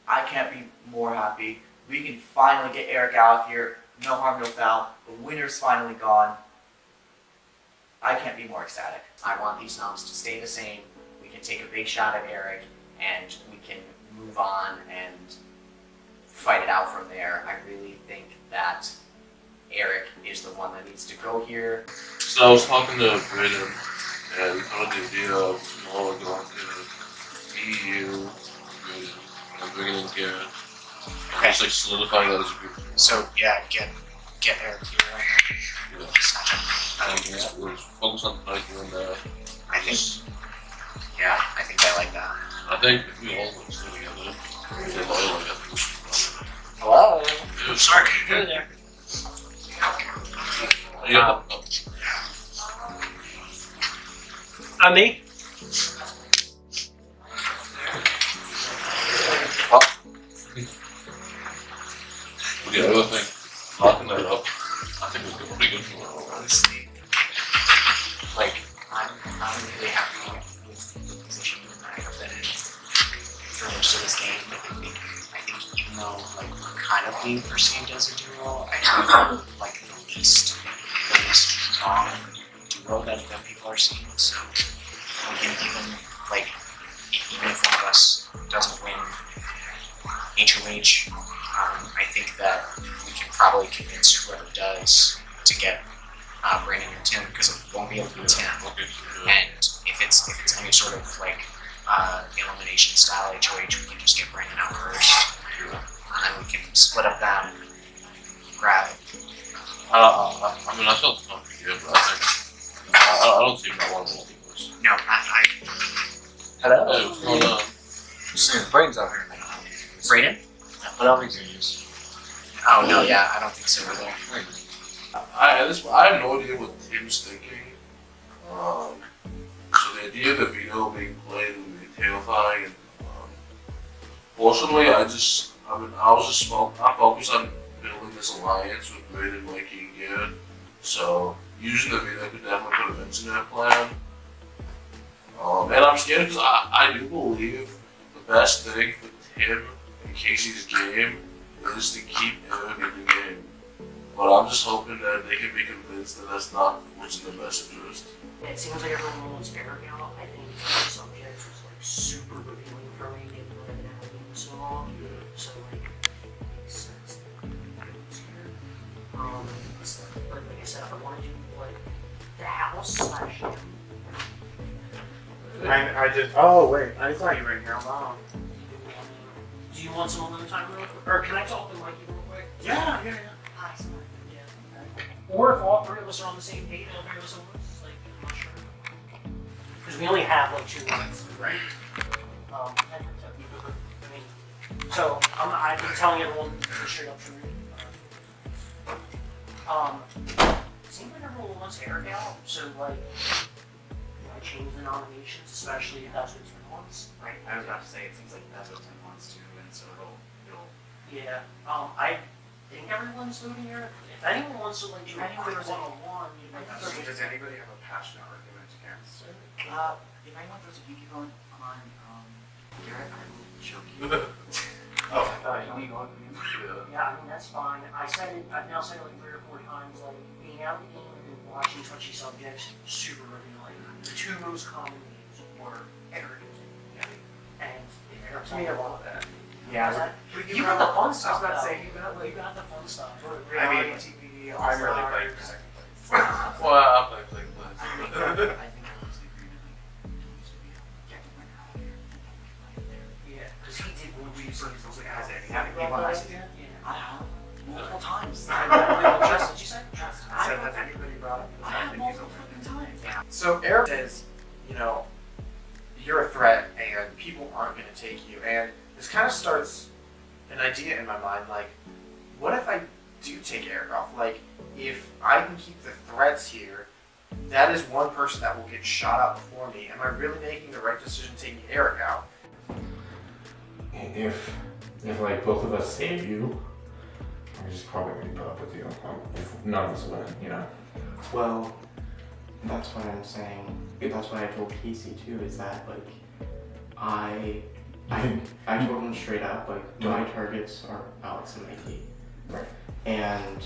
I can't be more happy. We can finally get Eric out of here. No harm, no foul. The winner's finally gone. I can't be more ecstatic. I want these noms to stay the same. We can take a big shot at Eric, and we can move on and fight it out from there. I really think that Eric is the one that needs to go here. So I was talking to Brayden, and we kind of did the idea of going to EU, and bringing in Garrett. Okay. Just like solidifying that as a group. So yeah, get Eric here. Yeah. Let's focus on tonight doing that. I think I like that. I think if we all like stay together, stay loyal, I think we should be fine. Hello. Yeah. Sorry. Hey there. Yeah. Me? The other thing, locking that up, I think was pretty good for her. Honestly, like, I'm really happy with the position I've been in for most of this game. I think even though like we're kind of being perceived as a duo, I think we're like the least strong duo that people are seeing. So we can even if one of us doesn't win HOH, I think that we can probably convince whoever does to get Brandon or Tim, because it won't be able to be Tim. And if it's any sort of like elimination style HOH, we can just get Brandon out first, and then we can split up that and grab it. I mean, I felt it's not pretty good, but I don't see that one of the this. No, Hello. Hey, what's going on? Soon, Braden's out here. Brayden? What else is use? Oh no, yeah, I don't think so either. I have no idea what Tim's thinking. So the idea of the veto being played would be terrifying. And, fortunately, I'm focused on building this alliance with Braden, Mikey, and Garrett. So using the veto could definitely put events in that plan. And I'm scared because I do believe the best thing for Tim and Casey's game is to keep Eric in the game. But I'm just hoping that they can be convinced that that's not what's in their best interest. It seems like everyone wants Eric out. I think the subject was like super revealing for me, given that I've been out of the game so long. So like, it makes sense that Eric's here. But like I said, I want to do like the house slash gym. I just. Oh wait, I thought you were in here alone. Do you want some other time real quick? Or can I talk to Mikey real quick? Yeah. Nice. Yeah. Or if all three of us are on the same page, I'll hear someone. Like, I'm not sure. Because we only have like 2 minutes, right? I mean, so I've been telling everyone straight up from it seems like everyone wants Eric out, so like, I change the nominations, especially if that's what Tim wants. Right, I was about to say, it seems like that's what Tim wants to, and so Yeah. I think everyone's voting here. If anyone wants to like do a one-on-one, Does anybody have a passionate argument against it? If anyone throws a pinky vote on Garrett, I will choke you. Oh, I thought you were going to yeah, I mean that's fine. I've now said it like 3 or 4 times. Like being out of the game and watching touchy subjects, super revealing. The 2 most common names were arrogant and Eric's I love that. Yeah, you got the fun stuff. I was about to say you got the fun stuff. I mean, TV. I'm really playing for second place. Well, I'll play second place. I think I was the agreement needs to be getting my out of here. Yeah, because he did one We've seen those guys that Have you have realized it? I have multiple times. Trust, did you say? Trust. Said that anybody brought up. I have multiple fucking times. So Eric says, you know, you're a threat and people aren't going to take you. And this kind of starts an idea in my mind, like, what if I do take Eric off? Like, if I can keep the threats here, that is one person that will get shot out before me. Am I really making the right decision taking Eric out? If like both of us save you, I'm just probably gonna put up with you. If none of us win, you know. Well, that's what I'm saying. That's what I told Casey too. Is that like I told him straight up like my targets are Alex and Mikey. Right. And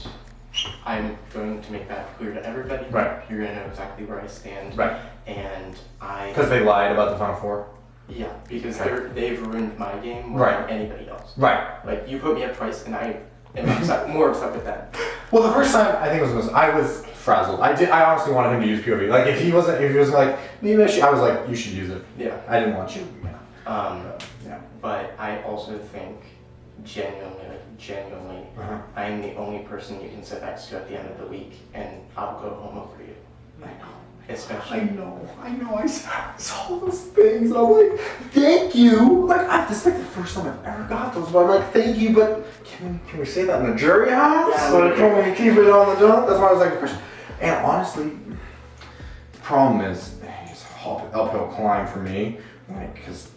I'm going to make that clear to everybody. Right. You're gonna know exactly where I stand. Right. And Because they lied about the Final Four. Yeah, because Right. they've ruined my game more Right. than anybody else. Right. Like you put me up twice, and I am more upset with that. Well, the first time I think it was I was frazzled. I honestly wanted him to use POV. Like if he was like maybe I was like you should use it. Yeah. I didn't want you. Yeah. But I also think genuinely, I'm the only person you can sit next to at the end of the week, and I'll go home over you. I know. Especially. I know. I saw those things, and I'm like, thank you. Like, this is like the first time I've ever got those. But I'm like, thank you, but can we say that in the jury house? Yeah, Or can we keep it on the dump? That's why I was like, question. And honestly, the problem is it's an uphill climb for me, like, because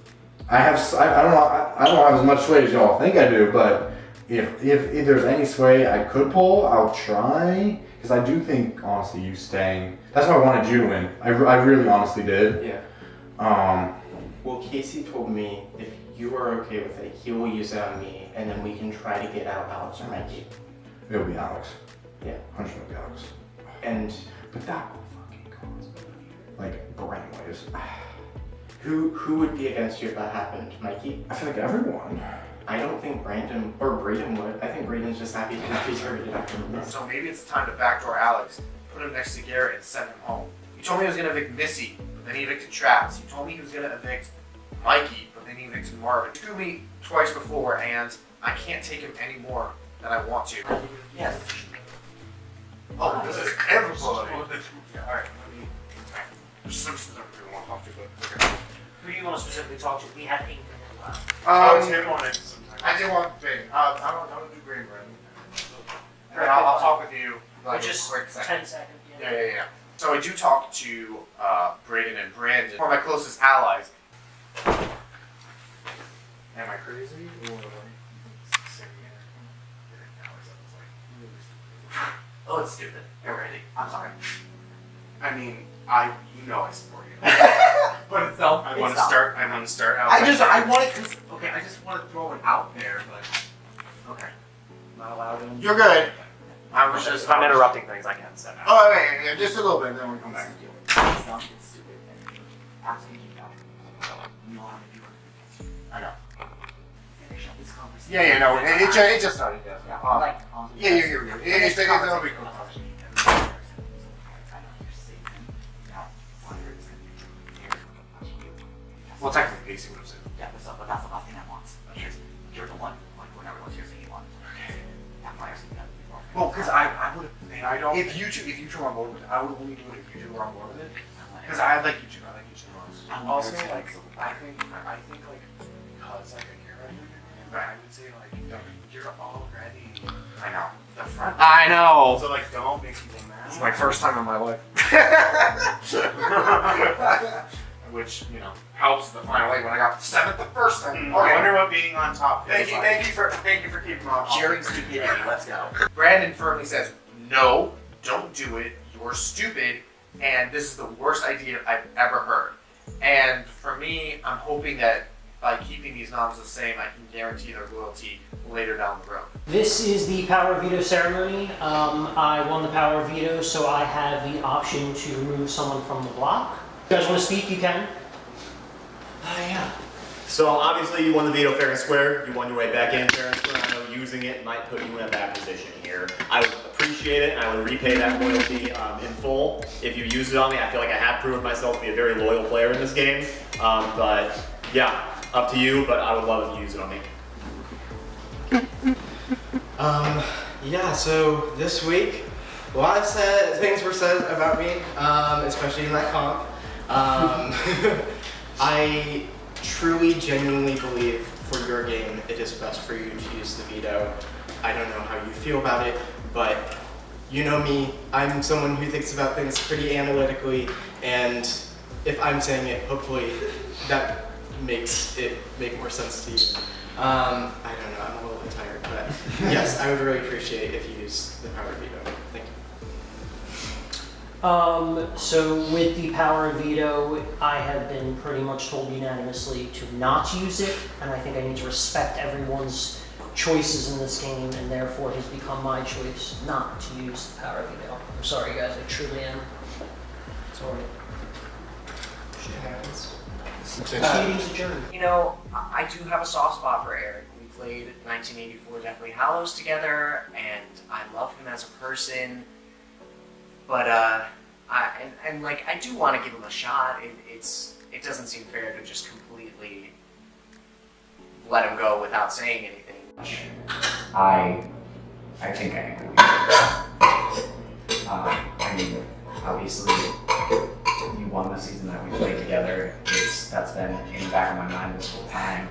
I don't have as much sway as y'all think I do, but if there's any sway I could pull, I'll try. Because I do think, honestly, you staying. That's why I wanted you to win. I really honestly did. Yeah. Well, Casey told me if you are okay with it, he will use it on me, and then we can try to get out Alex or Mikey. It'll be Alex. Yeah. 100% it'll be Alex. But that will fucking cause like brainwaves. Who would be against you if that happened, Mikey? I feel like everyone. I don't think Brandon or Braden would. I think Braden's just happy to not be targeted after this. So maybe it's time to backdoor Alex, put him next to Garrett, and send him home. He told me he was going to evict Missy, but then he evicted Travis. He told me he was going to evict Mikey, but then he evicted Marvin. He threw me twice before, and I can't take him any more than I want to. Yes. Oh, this is everybody. Yeah, alright, there's some stuff we want to talk to, but okay. Who do you want to specifically talk to? We have 8 minutes left. Tim wanted sometime. I did want to I don't do green bread. And I'll talk with you like Just a quick 10 seconds. Yeah. So I do talk to Braden and Brandon, who are my closest allies. Am I crazy? Or Oh, it's stupid. You're ready. I'm sorry. I mean, I support you. But it's not. I want to start out. I just want to throw it out there, but okay. Not allowed in. You're good. I was just. If I'm interrupting things, I can't step out. Oh, wait, just a little bit, and then we'll come back. It's dumb, it's stupid, and asking you about you know how to do it. I know. Finish up this conversation. Yeah, no, it just started. Yeah, you're good. It'll be cool. Well, technically, Casey would have said. Yeah, but that's the last thing I want. Because you're the one, like when everyone's here saying you want. Okay. That's why I was thinking that before. Well, because I would have. I don't. If you two are on board with it, I would only do it if you two were on board with it. Because I like you two. I like you two most. Also, like, I think like because like a hero, I would say like you're already. I know the front. I know. So like, don't make people mad. It's my first time in my life. I'm which, you know, helps the final eight when I got 7th the first time. I wonder what being on top feels like. Thank you for keeping me on. Sharing stupidity, let's go. Brandon firmly says, no, don't do it. You're stupid, and this is the worst idea I've ever heard. And for me, I'm hoping that by keeping these noms the same, I can guarantee their loyalty later down the road. This is the power veto ceremony. I won the power veto, so I have the option to remove someone from the block. If you guys want to speak, you can. Yeah. So obviously you won the veto fair and square. You won your way back in fair and square. I know using it might put you in a bad position here. I would appreciate it, and I would repay that loyalty in full. If you use it on me, I feel like I have proven myself to be a very loyal player in this game. But yeah, up to you, but I would love if you use it on me. Yeah, so this week, a lot of things were said about me, especially in that comp. I truly, genuinely believe for your game, it is best for you to use the veto. I don't know how you feel about it, but you know me, I'm someone who thinks about things pretty analytically, and if I'm saying it, hopefully that makes it make more sense to you. I don't know, I'm a little bit tired, but yes, I would really appreciate if you use the power veto. Thank you. So with the power veto, I have been pretty much told unanimously to not use it, and I think I need to respect everyone's choices in this game, and therefore it has become my choice not to use the power veto. I'm sorry guys, I truly am. Sorry. Shit happens. Meeting's adjourned. You know, I do have a soft spot for Eric. We played 1984 Deathly Hallows together, and I love him as a person. But like I do want to give him a shot. It doesn't seem fair to just completely let him go without saying anything. I think I agree with you. I mean, obviously, you won the season that we played together. That's been in the back of my mind this whole time.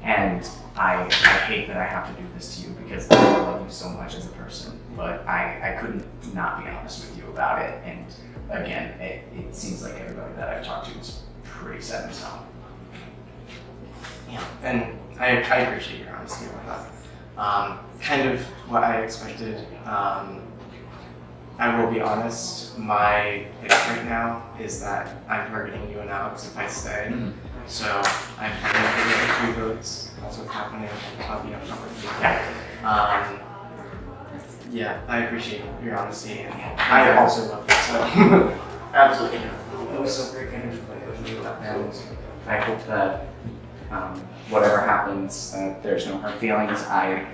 And I hate that I have to do this to you because I love you so much as a person. But I couldn't not be honest with you about it. And again, it seems like everybody that I've talked to is pretty set in stone. Yeah, and I appreciate your honesty about that. Kind of what I expected. I will be honest, my pitch right now is that I'm targeting you and Alex if I stay. So I'm going to get 3 votes. That's what's happening. I'll be upfront with you. Yeah, I appreciate your honesty, and I also love you. So Absolutely. It was so great getting to play with you, and I hope that whatever happens, there's no hard feelings. I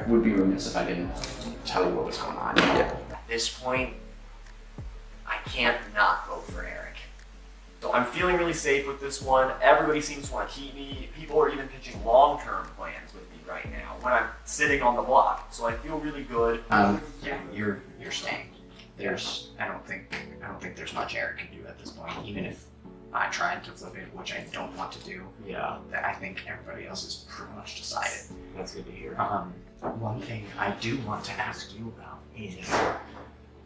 would be remiss if I didn't tell you what was going on. At this point, I can't not vote for Eric. So I'm feeling really safe with this one. Everybody seems to want to keep me. People are even pitching long-term plans with me right now when I'm sitting on the block. So I feel really good. Yeah, you're staying. I don't think there's much Eric can do at this point, even if I tried to flip it, which I don't want to do. Yeah. I think everybody else is pretty much decided. That's good to hear. One thing I do want to ask you about is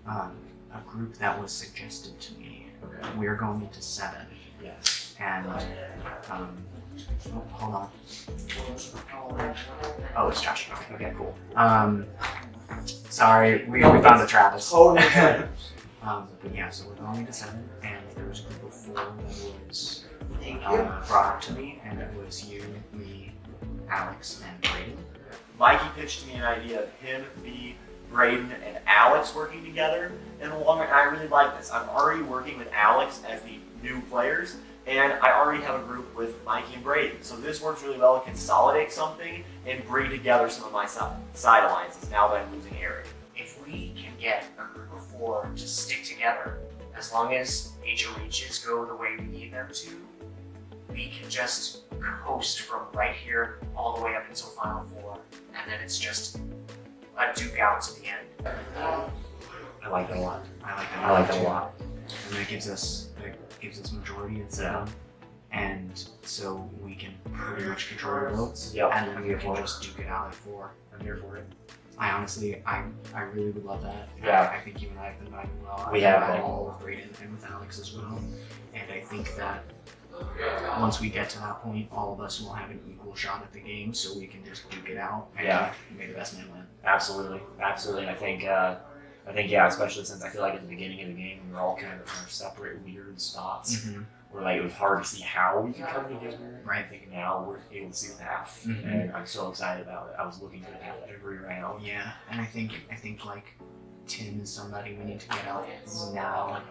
a group that was suggested to me. Okay. We're going into 7. Yes. And hold on. Oh, it's Josh. Okay, cool. Sorry, we found the Travis. Oh, no. But yeah, so we're going into 7, and there was a group of 4 that was brought up to me, and it was you, me, Alex, and Braden. Mikey pitched me an idea of him, me, Braden, and Alex working together in the long run. I really like this. I'm already working with Alex as the new players, and I already have a group with Mikey and Braden. So this works really well to consolidate something and bring together some of my side alliances now that I'm losing Eric. If we can get a group of 4 to stick together, as long as HOHs go the way we need them to, we can just coast from right here all the way up until Final 4, and then it's just a duke out to the end. I like that a lot. I like that a lot. And that gives us majority in 7. And so we can pretty much control the votes. Yep. And then we can just duke it out at 4. I'm here for it. I honestly, I really would love that. Yeah. I think you and I have been vibing well. We have been. all with Brayden and with Alex as well. And I think that once we get to that point, all of us will have an equal shot at the game, so we can just duke it out and may the best man win. Absolutely. And I think yeah, especially since I feel like at the beginning of the game we were all kind of in our separate weird spots. Mm-hmm. Where like it was hard to see how we could come together. Right. I think now we're able to see the path, Mm-hmm. and I'm so excited about it. I was looking for the path every round. Yeah, and I think like Tim is somebody we need to get out now.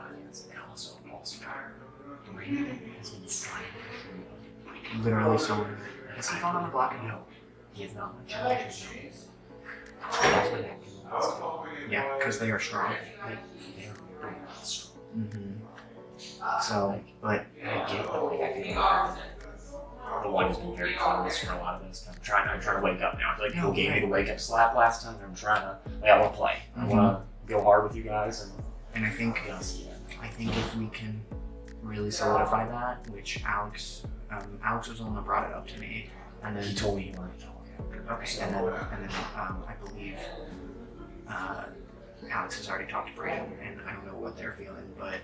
Also, Brayden has been sliding literally somewhere. Has he gone on the block? No. He is not much. Yeah, because they are strong. Mm-hmm. So, but I get like I feel like the one has been very close for a lot of this. I'm trying to wake up now. I feel like people gave me the wake up slap last time. I'm trying to. I want to play. I want to go hard with you guys, and I think if we can really solidify that, which Alex was the one that brought it up to me, and then he told me he wanted to talk. Okay, and then I believe Alex has already talked to Brayden, and I don't know what they're feeling, but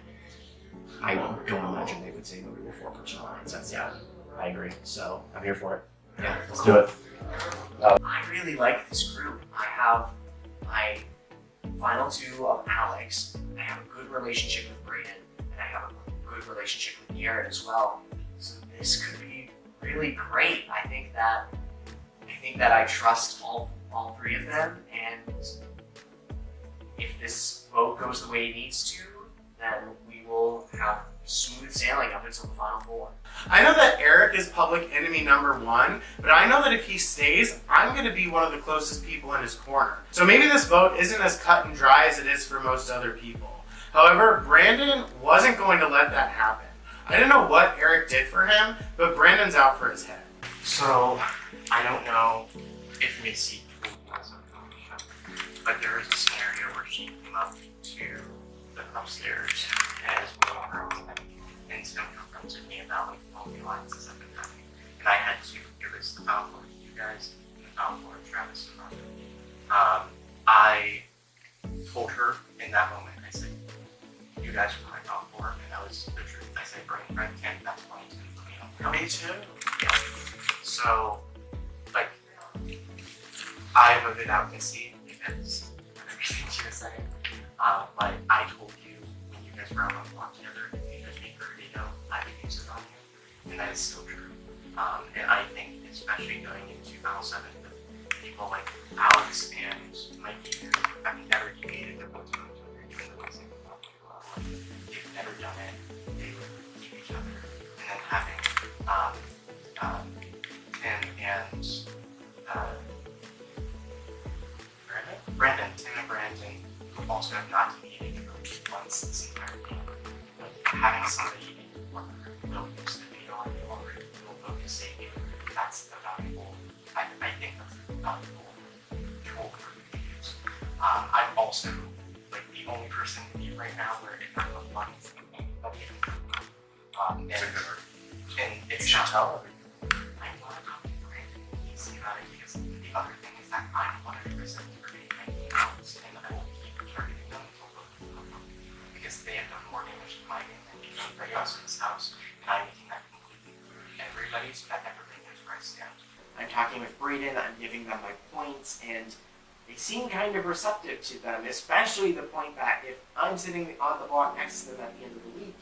I don't imagine they would say no to a 4-person alliance. Yeah, I agree. So I'm here for it. Yeah, let's do it. I really like this group. I have my final two of Alex. I have a good relationship with Brayden, and I have a good relationship with Garrett as well. So this could be really great. I think that I trust all three of them, and if this vote goes the way it needs to, then we will have smooth sailing up until the final four. I know that Eric is public enemy number 1, but I know that if he stays, I'm going to be one of the closest people in his corner. So maybe this vote isn't as cut and dry as it is for most other people. However, Brandon wasn't going to let that happen. I don't know what Eric did for him, but Brandon's out for his head. So, I don't know if Missy was a show, but there is a scenario where she came up to the upstairs as well and someone confronted me about like all the alliances I've been having. And I had to give this the foul for you guys and the foul for Travis and Martha. I told her in that moment, I said, you guys were my top 4, and that was the truth. I said, bring Frank 10, that's why he's going to put me on. Me too. Yeah. So, like, I voted out Missy because of everything she was saying. But I told you when you guys were out on the block together, if you guys make her Veto, I would use it on you. And that is still true. And I think, especially going into Battle 7 with people like Alex and Mikey, who have never debated their votes on each other, even though they've never done it, they would keep each other. And then having Tim and Brandon, who also have not debated once this entire game. Like, having somebody in your corner who will use the veto on you or will vote to save you, that's a valuable, I think that's a valuable tool for you to use. I'm also like the only person in right now where if I'm a money and it's not tell I want to talk to Brandon easy about it because the other thing is that I'm 100% creating my game outs and I will keep targeting them until both of them come because they have done more damage to my game than anybody else in this house, and I'm making that completely clear to everybody so that everybody knows where I stand. I'm talking with Brayden, I'm giving them my points, and they seem kind of receptive to them, especially the point that if I'm sitting on the block next to them at the end of the week,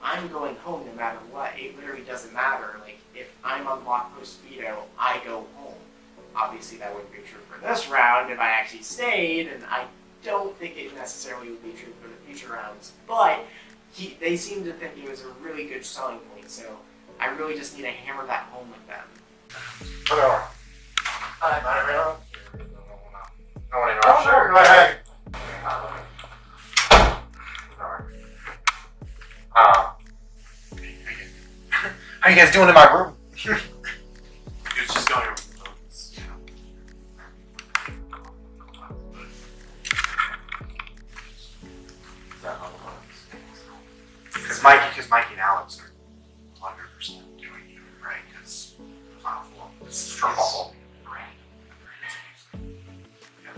I'm going home no matter what. It literally doesn't matter. Like, if I'm on block post veto, I go home. Obviously, that wouldn't be true for this round if I actually stayed, and I don't think it necessarily would be true for the future rounds, but they seem to think it was a really good selling point, so I really just need to hammer that home with them. Hello. Hi, Mario. No one interrupts. Sure, go ahead. How you guys doing in my room? It's just going over the votes, Because Mikey and Alex are 100% doing you, right? Because the final four is from all. Yeah,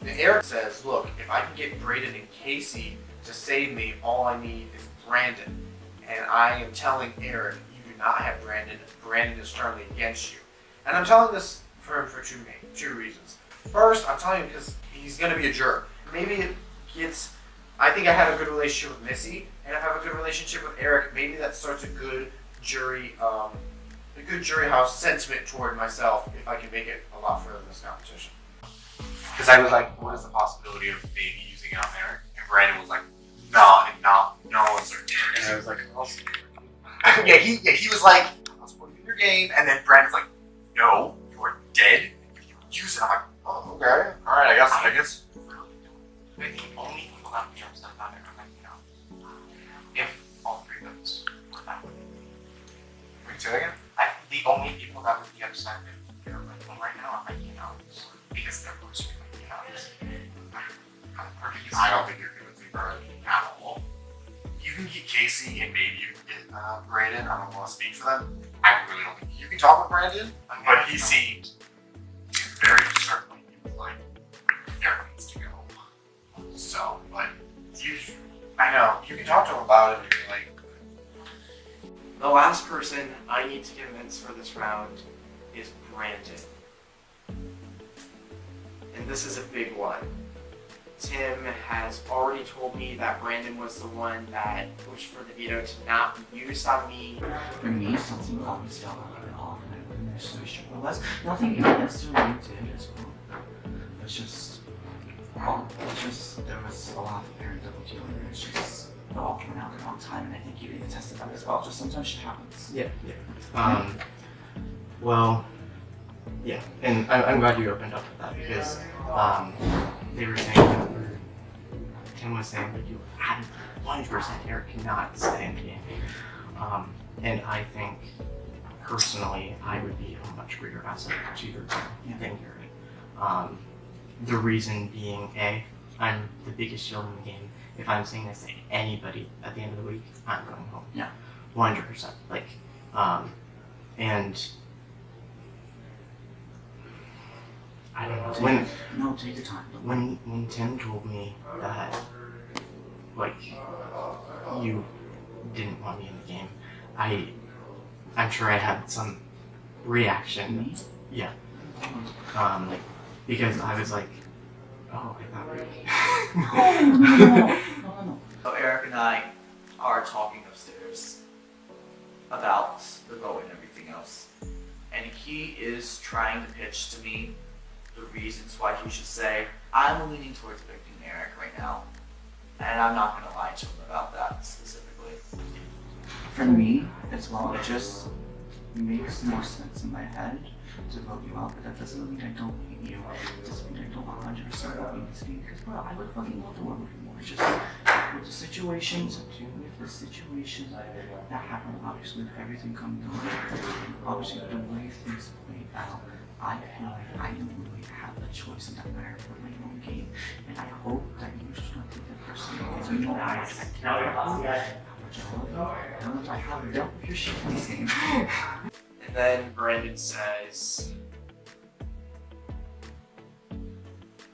And Eric says, look, if I can get Brayden and Casey to save me, all I need is Brandon. And I am telling Eric, you do not have Brandon. Brandon is currently against you. And I'm telling this for two reasons. First, I'm telling you because he's going to be a jerk. Maybe it gets... I think I have a good relationship with Missy, and if I have a good relationship with Eric, maybe that starts a good jury house sentiment toward myself if I can make it a lot further in this competition. Because I was like, what is the possibility of maybe using it on Eric? And Brandon was like, no, it's Eric. And I was like, yeah, he was like, let's put it in your game. And then Brandon's like, no, you are dead. If you use it, I'm like, oh, okay. All right, I guess. The only people that would be upset about it are like, if all three of us were that way. Wait, say that again? The only people that would be upset if they're with them right now are like, because they're supposed to be I don't think you're convincing Brandon at all. You can get Casey and maybe you can get Brandon. I don't want to speak for them. I really don't think you can talk with Brandon, but he seemed very disturbed. He was like, Eric needs to go. So, but I know you can talk to him about it. And like, The last person I need to convince for this round is Brandon. And this is a big one. Tim has already told me that Brandon was the one that pushed for the veto to not be used on me. For me, something always felt a little bit off and I wasn't necessarily sure what it was. Nothing necessarily did as well. It's just, there was a lot of very double dealing. It's just, it all came out at the wrong time, and I think you even tested that as well. Just sometimes shit happens. Yeah. Well, yeah, and I'm glad you opened up with that because they were saying, Tim was saying that you had 100% Eric cannot stay in the game. And I think, personally, I would be a much greater asset to your team than Gary. The reason being, A, I'm the biggest shield in the game. If I'm saying this to anybody at the end of the week, I'm going home. Yeah. 100%. Like, and I don't know. Take the time. When Tim told me that, like, you didn't want me in the game, I'm sure I had some reaction. Yeah. Like, because I was like, oh, I thought No. So Eric and I are talking upstairs about the vote and everything else. And he is trying to pitch to me the reasons why he should say, I'm leaning towards evicting Eric right now. And I'm not going to lie to him about that specifically. For me as well, it just makes more sense in my head to vote you out, but that doesn't mean I don't hate you. It doesn't mean I don't 100% want you in this game, because bro, I would fucking love to work with you more. It's just with the situations, with the situation that happened, obviously with everything coming down, and obviously the way things played out, I feel like I didn't really have a choice in that matter for my own game, and I hope that you're just gonna take that personally, because you know how much I care about you, how much I love you, how much I have dealt with your shit in this game. And then Brandon says,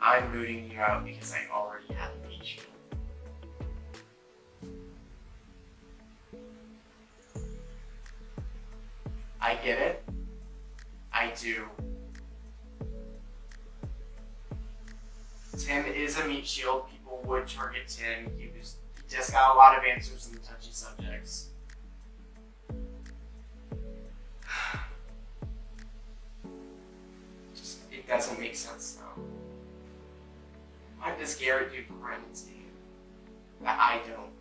I'm booting you out because I already have a beat you. I get it. I do. Tim is a meat shield. People would target Tim. He just got a lot of answers in the touchy subjects. It doesn't make sense though. What does Garrett do for Brandon's team that I don't?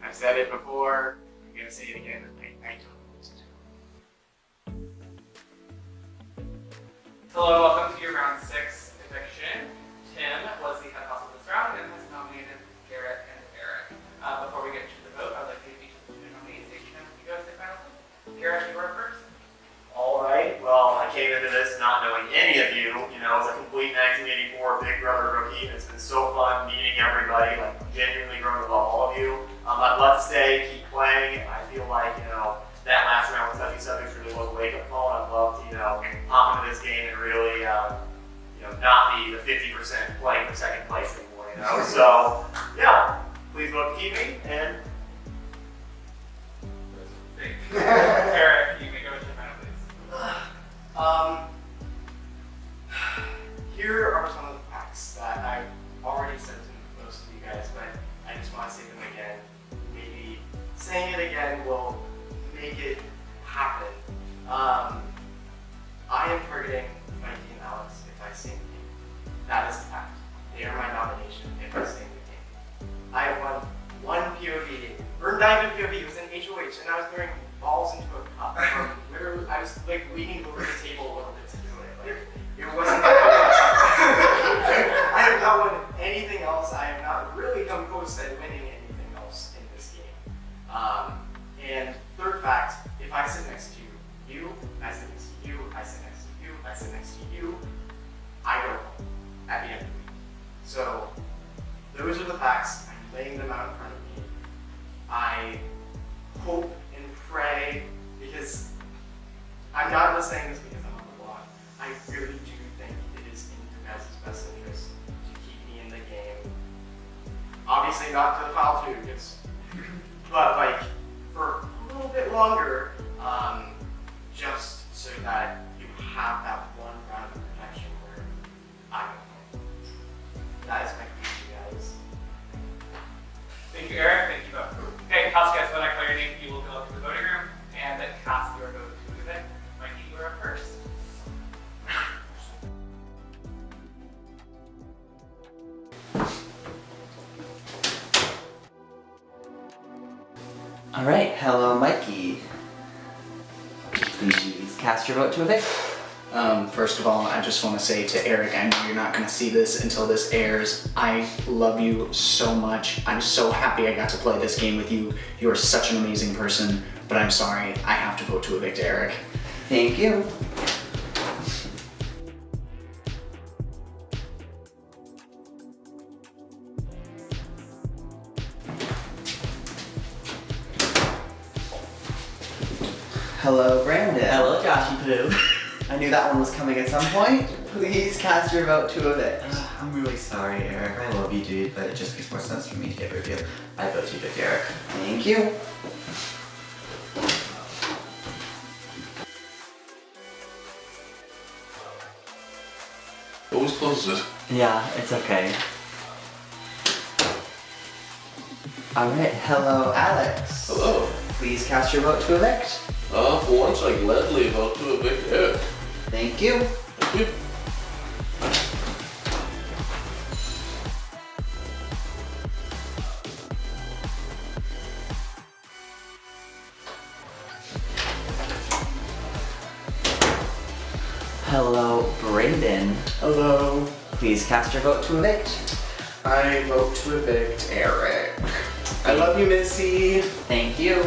I've said it before, I'm gonna say it again, I don't know what to do. Hello, welcome to your round 6 eviction. Tim was the head house of this round and has nominated Garrett and Eric. Before we get to the vote, I'd like to give each of the two nominees a chance to go say final thing. Garrett, you are first. Alright, well, I came into this not knowing any of you. You know, as a complete 1984 Big Brother rookie, and it's been so fun meeting everybody, like genuinely grown to love all of you. I'd love to stay, keep playing. I feel like, that last round with Touchy Subjects really was a wake-up call, and I'd love to, hop into this game and really, not be the 50% playing for second place anymore, So, yeah, please vote to keep me, and... Eric, you may go with your final, please. Here are some of the facts that I've already said to most of you guys, but I just want to say them again. Maybe saying it again will make it happen. I am targeting Mikey and Alex if I stay in the game. That is a fact. They are my nomination if I stay in the game. I have won one POV, or not even POV, it was an HOH, and I was throwing balls into a cup from literally, I was like leaning over the table a little bit to do it. Like, it wasn't I have not won anything else. I have not really come close to winning anything else in this game. And third fact, if I sit next to you, I sit next to you, I sit next to you, I sit next to you, I go home at the end of the week. So those are the facts. I'm laying them out in front of me. I hope and pray, because I'm not just saying this because I'm on the block. I really do think it is in your guys' best interest to keep me in the game. Obviously not to the foul too, but like for a little bit longer, just so that you have that one round of protection where I go home. That is my plea to you guys. Thank you, Eric. Thank you both. Okay, house guests, when I call your name, you will go up to the voting room and cast your vote to evict. Mikey, you are up first. All right, hello, Mikey. Please cast your vote to evict. First of all, I just want to say to Eric, I know you're not going to see this until this airs. I love you so much. I'm so happy I got to play this game with you. You are such an amazing person, but I'm sorry, I have to vote to evict Eric. Thank you. Hello, Brandon. Hello, Joshy Poo. I knew that one was coming at some point. Please cast your vote to evict. I'm really sorry, Eric. I love you, dude, but it just makes more sense for me to get rid of you. I vote to evict Eric. Thank you. Always closes it. Yeah, it's okay. Alright, hello, Alex. Hello. Please cast your vote to evict. For once, I gladly vote to evict Eric. Thank you. Thank you. Hello, Brayden. Hello. Please cast your vote to evict. I vote to evict Eric. I love you, Missy. Thank you.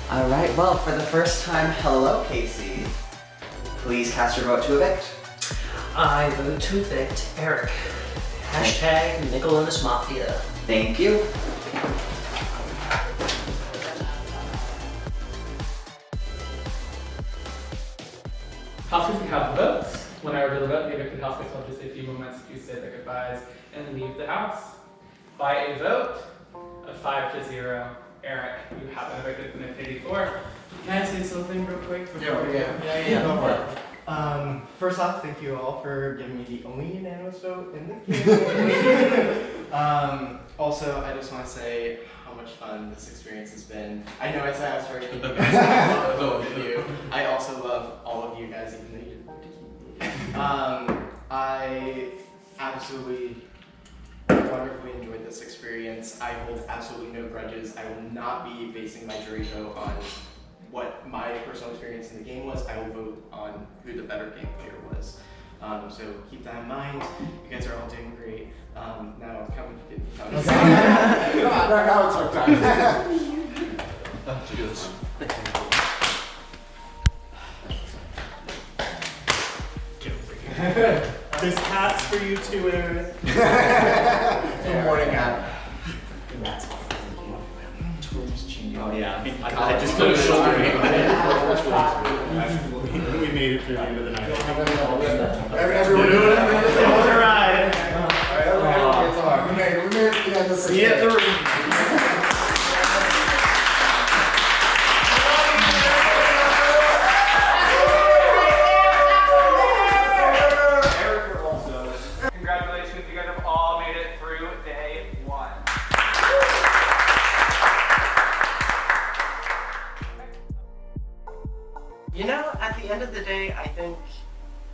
Alright, well, for the first time, hello, Casey. Please cast your vote to evict. I vote to evict Eric. Hashtag Nicholas Mafia. Thank you. House guests, we have the votes. When I reveal the vote, the evicted house guests will have just a few moments to say their goodbyes and leave the house. By a vote of 5-0, Eric, you have been evicted from Infinity 4. Can I say something real quick? Yeah. Go for it. First off, thank you all for giving me the only unanimous vote in the game. Also, I just want to say how much fun this experience has been. I know I said I was targeting you guys, I love both of you. I also love all of you guys, even though you didn't want to keep me. I absolutely wonderfully enjoyed this experience. I hold absolutely no grudges. I will not be basing my jury vote on what my personal experience in the game was. I will vote on who the better game player was. So keep that in mind. You guys are all doing great. Now come get Now it's our time. Cheers. There's hats for you too, Aaron. Good morning, Adam. Oh yeah, I just put a shoulder in. We made it through the end of the night. Everyone doing it? All right. We made it to the end of the See you at the room. Congratulations, you guys have all made it through day 1. You know, at the end of the day, I think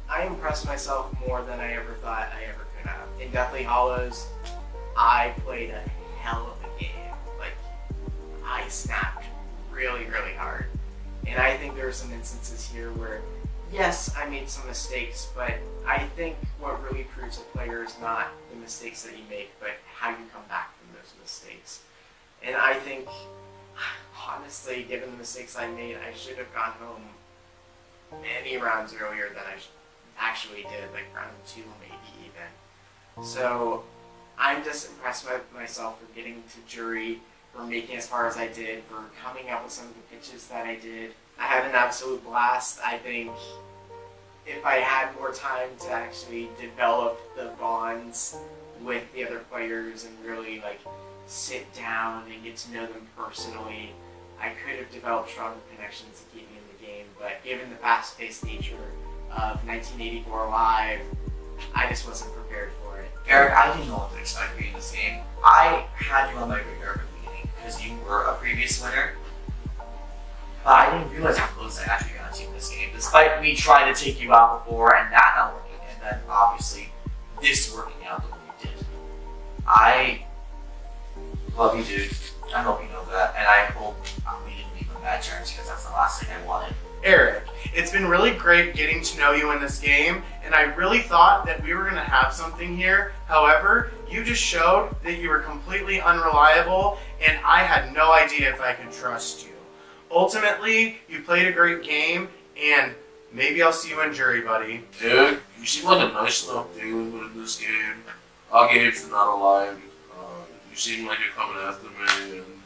I impressed myself more than I ever thought I ever could have. In Deathly Hallows, I played a hell of a game. Like, I snapped really, really hard. And I think there are some instances here where, yes, I made some mistakes, but I think what really proves a player is not the mistakes that you make, but how you come back from those mistakes. And I think, honestly, given the mistakes I made, I should have gone home many rounds earlier than I actually did, like round 2 maybe even. So I'm just impressed with myself for getting to jury, for making as far as I did, for coming up with some of the pitches that I did. I had an absolute blast. I think if I had more time to actually develop the bonds with the other players and really like sit down and get to know them personally, I could have developed stronger connections to keep me in the game. But given the fast-paced nature of 1984 Live, I just wasn't prepared for it. Eric, I didn't know what to expect being in this game. I had you on my radar from the beginning because you were a previous winner. But I didn't realize how close I actually got to in this game, despite me trying to take you out before and that not working, and then obviously this working out the way you did. I love you, dude. I hope you know that, and I hope we didn't leave on bad terms because that's the last thing I wanted. Eric, it's been really great getting to know you in this game, and I really thought that we were going to have something here. However, you just showed that you were completely unreliable, and I had no idea if I could trust you. Ultimately, you played a great game, and maybe I'll see you in jury, buddy. Dude, you seem like a nice enough dude in this game. Our games are not aligned. You seem like you're coming after me, and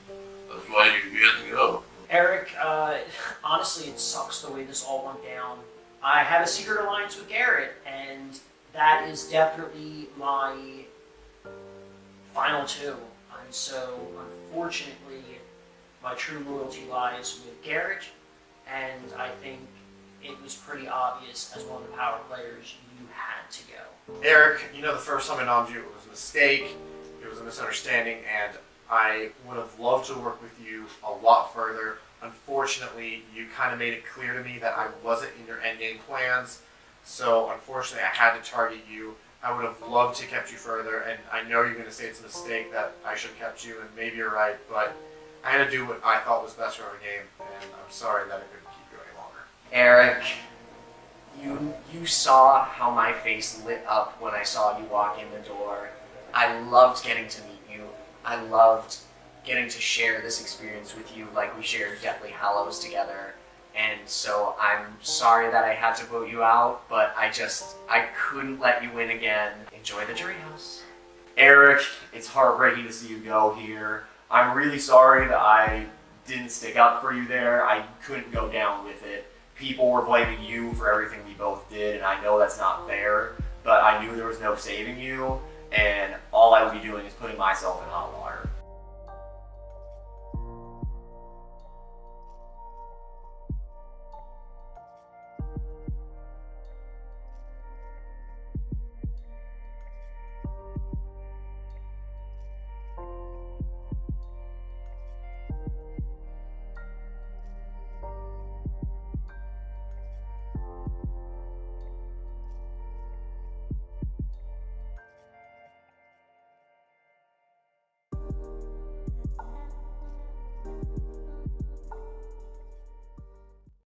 that's why you had to go. Eric, honestly, it sucks the way this all went down. I had a secret alliance with Garrett, and that is definitely my final 2. And so, unfortunately, my true loyalty lies with Garrett, and I think it was pretty obvious as one of the power players you had to go. Eric, you know the first time I nominated you, it was a mistake, it was a misunderstanding, and I would have loved to work with you a lot further. Unfortunately, you kind of made it clear to me that I wasn't in your endgame plans, so unfortunately I had to target you. I would have loved to kept you further, and I know you're going to say it's a mistake that I should have kept you, and maybe you're right, but I had to do what I thought was best for our game, and I'm sorry that I couldn't keep you any longer. Eric, you saw how my face lit up when I saw you walk in the door. I loved getting to meet you. I loved getting to share this experience with you like we shared Deathly Hallows together. And so I'm sorry that I had to vote you out, but I couldn't let you win again. Enjoy the jury house. Eric, it's heartbreaking to see you go here. I'm really sorry that I didn't stick up for you there. I couldn't go down with it. People were blaming you for everything we both did, and I know that's not fair, but I knew there was no saving you, and all I would be doing is putting myself in hot water.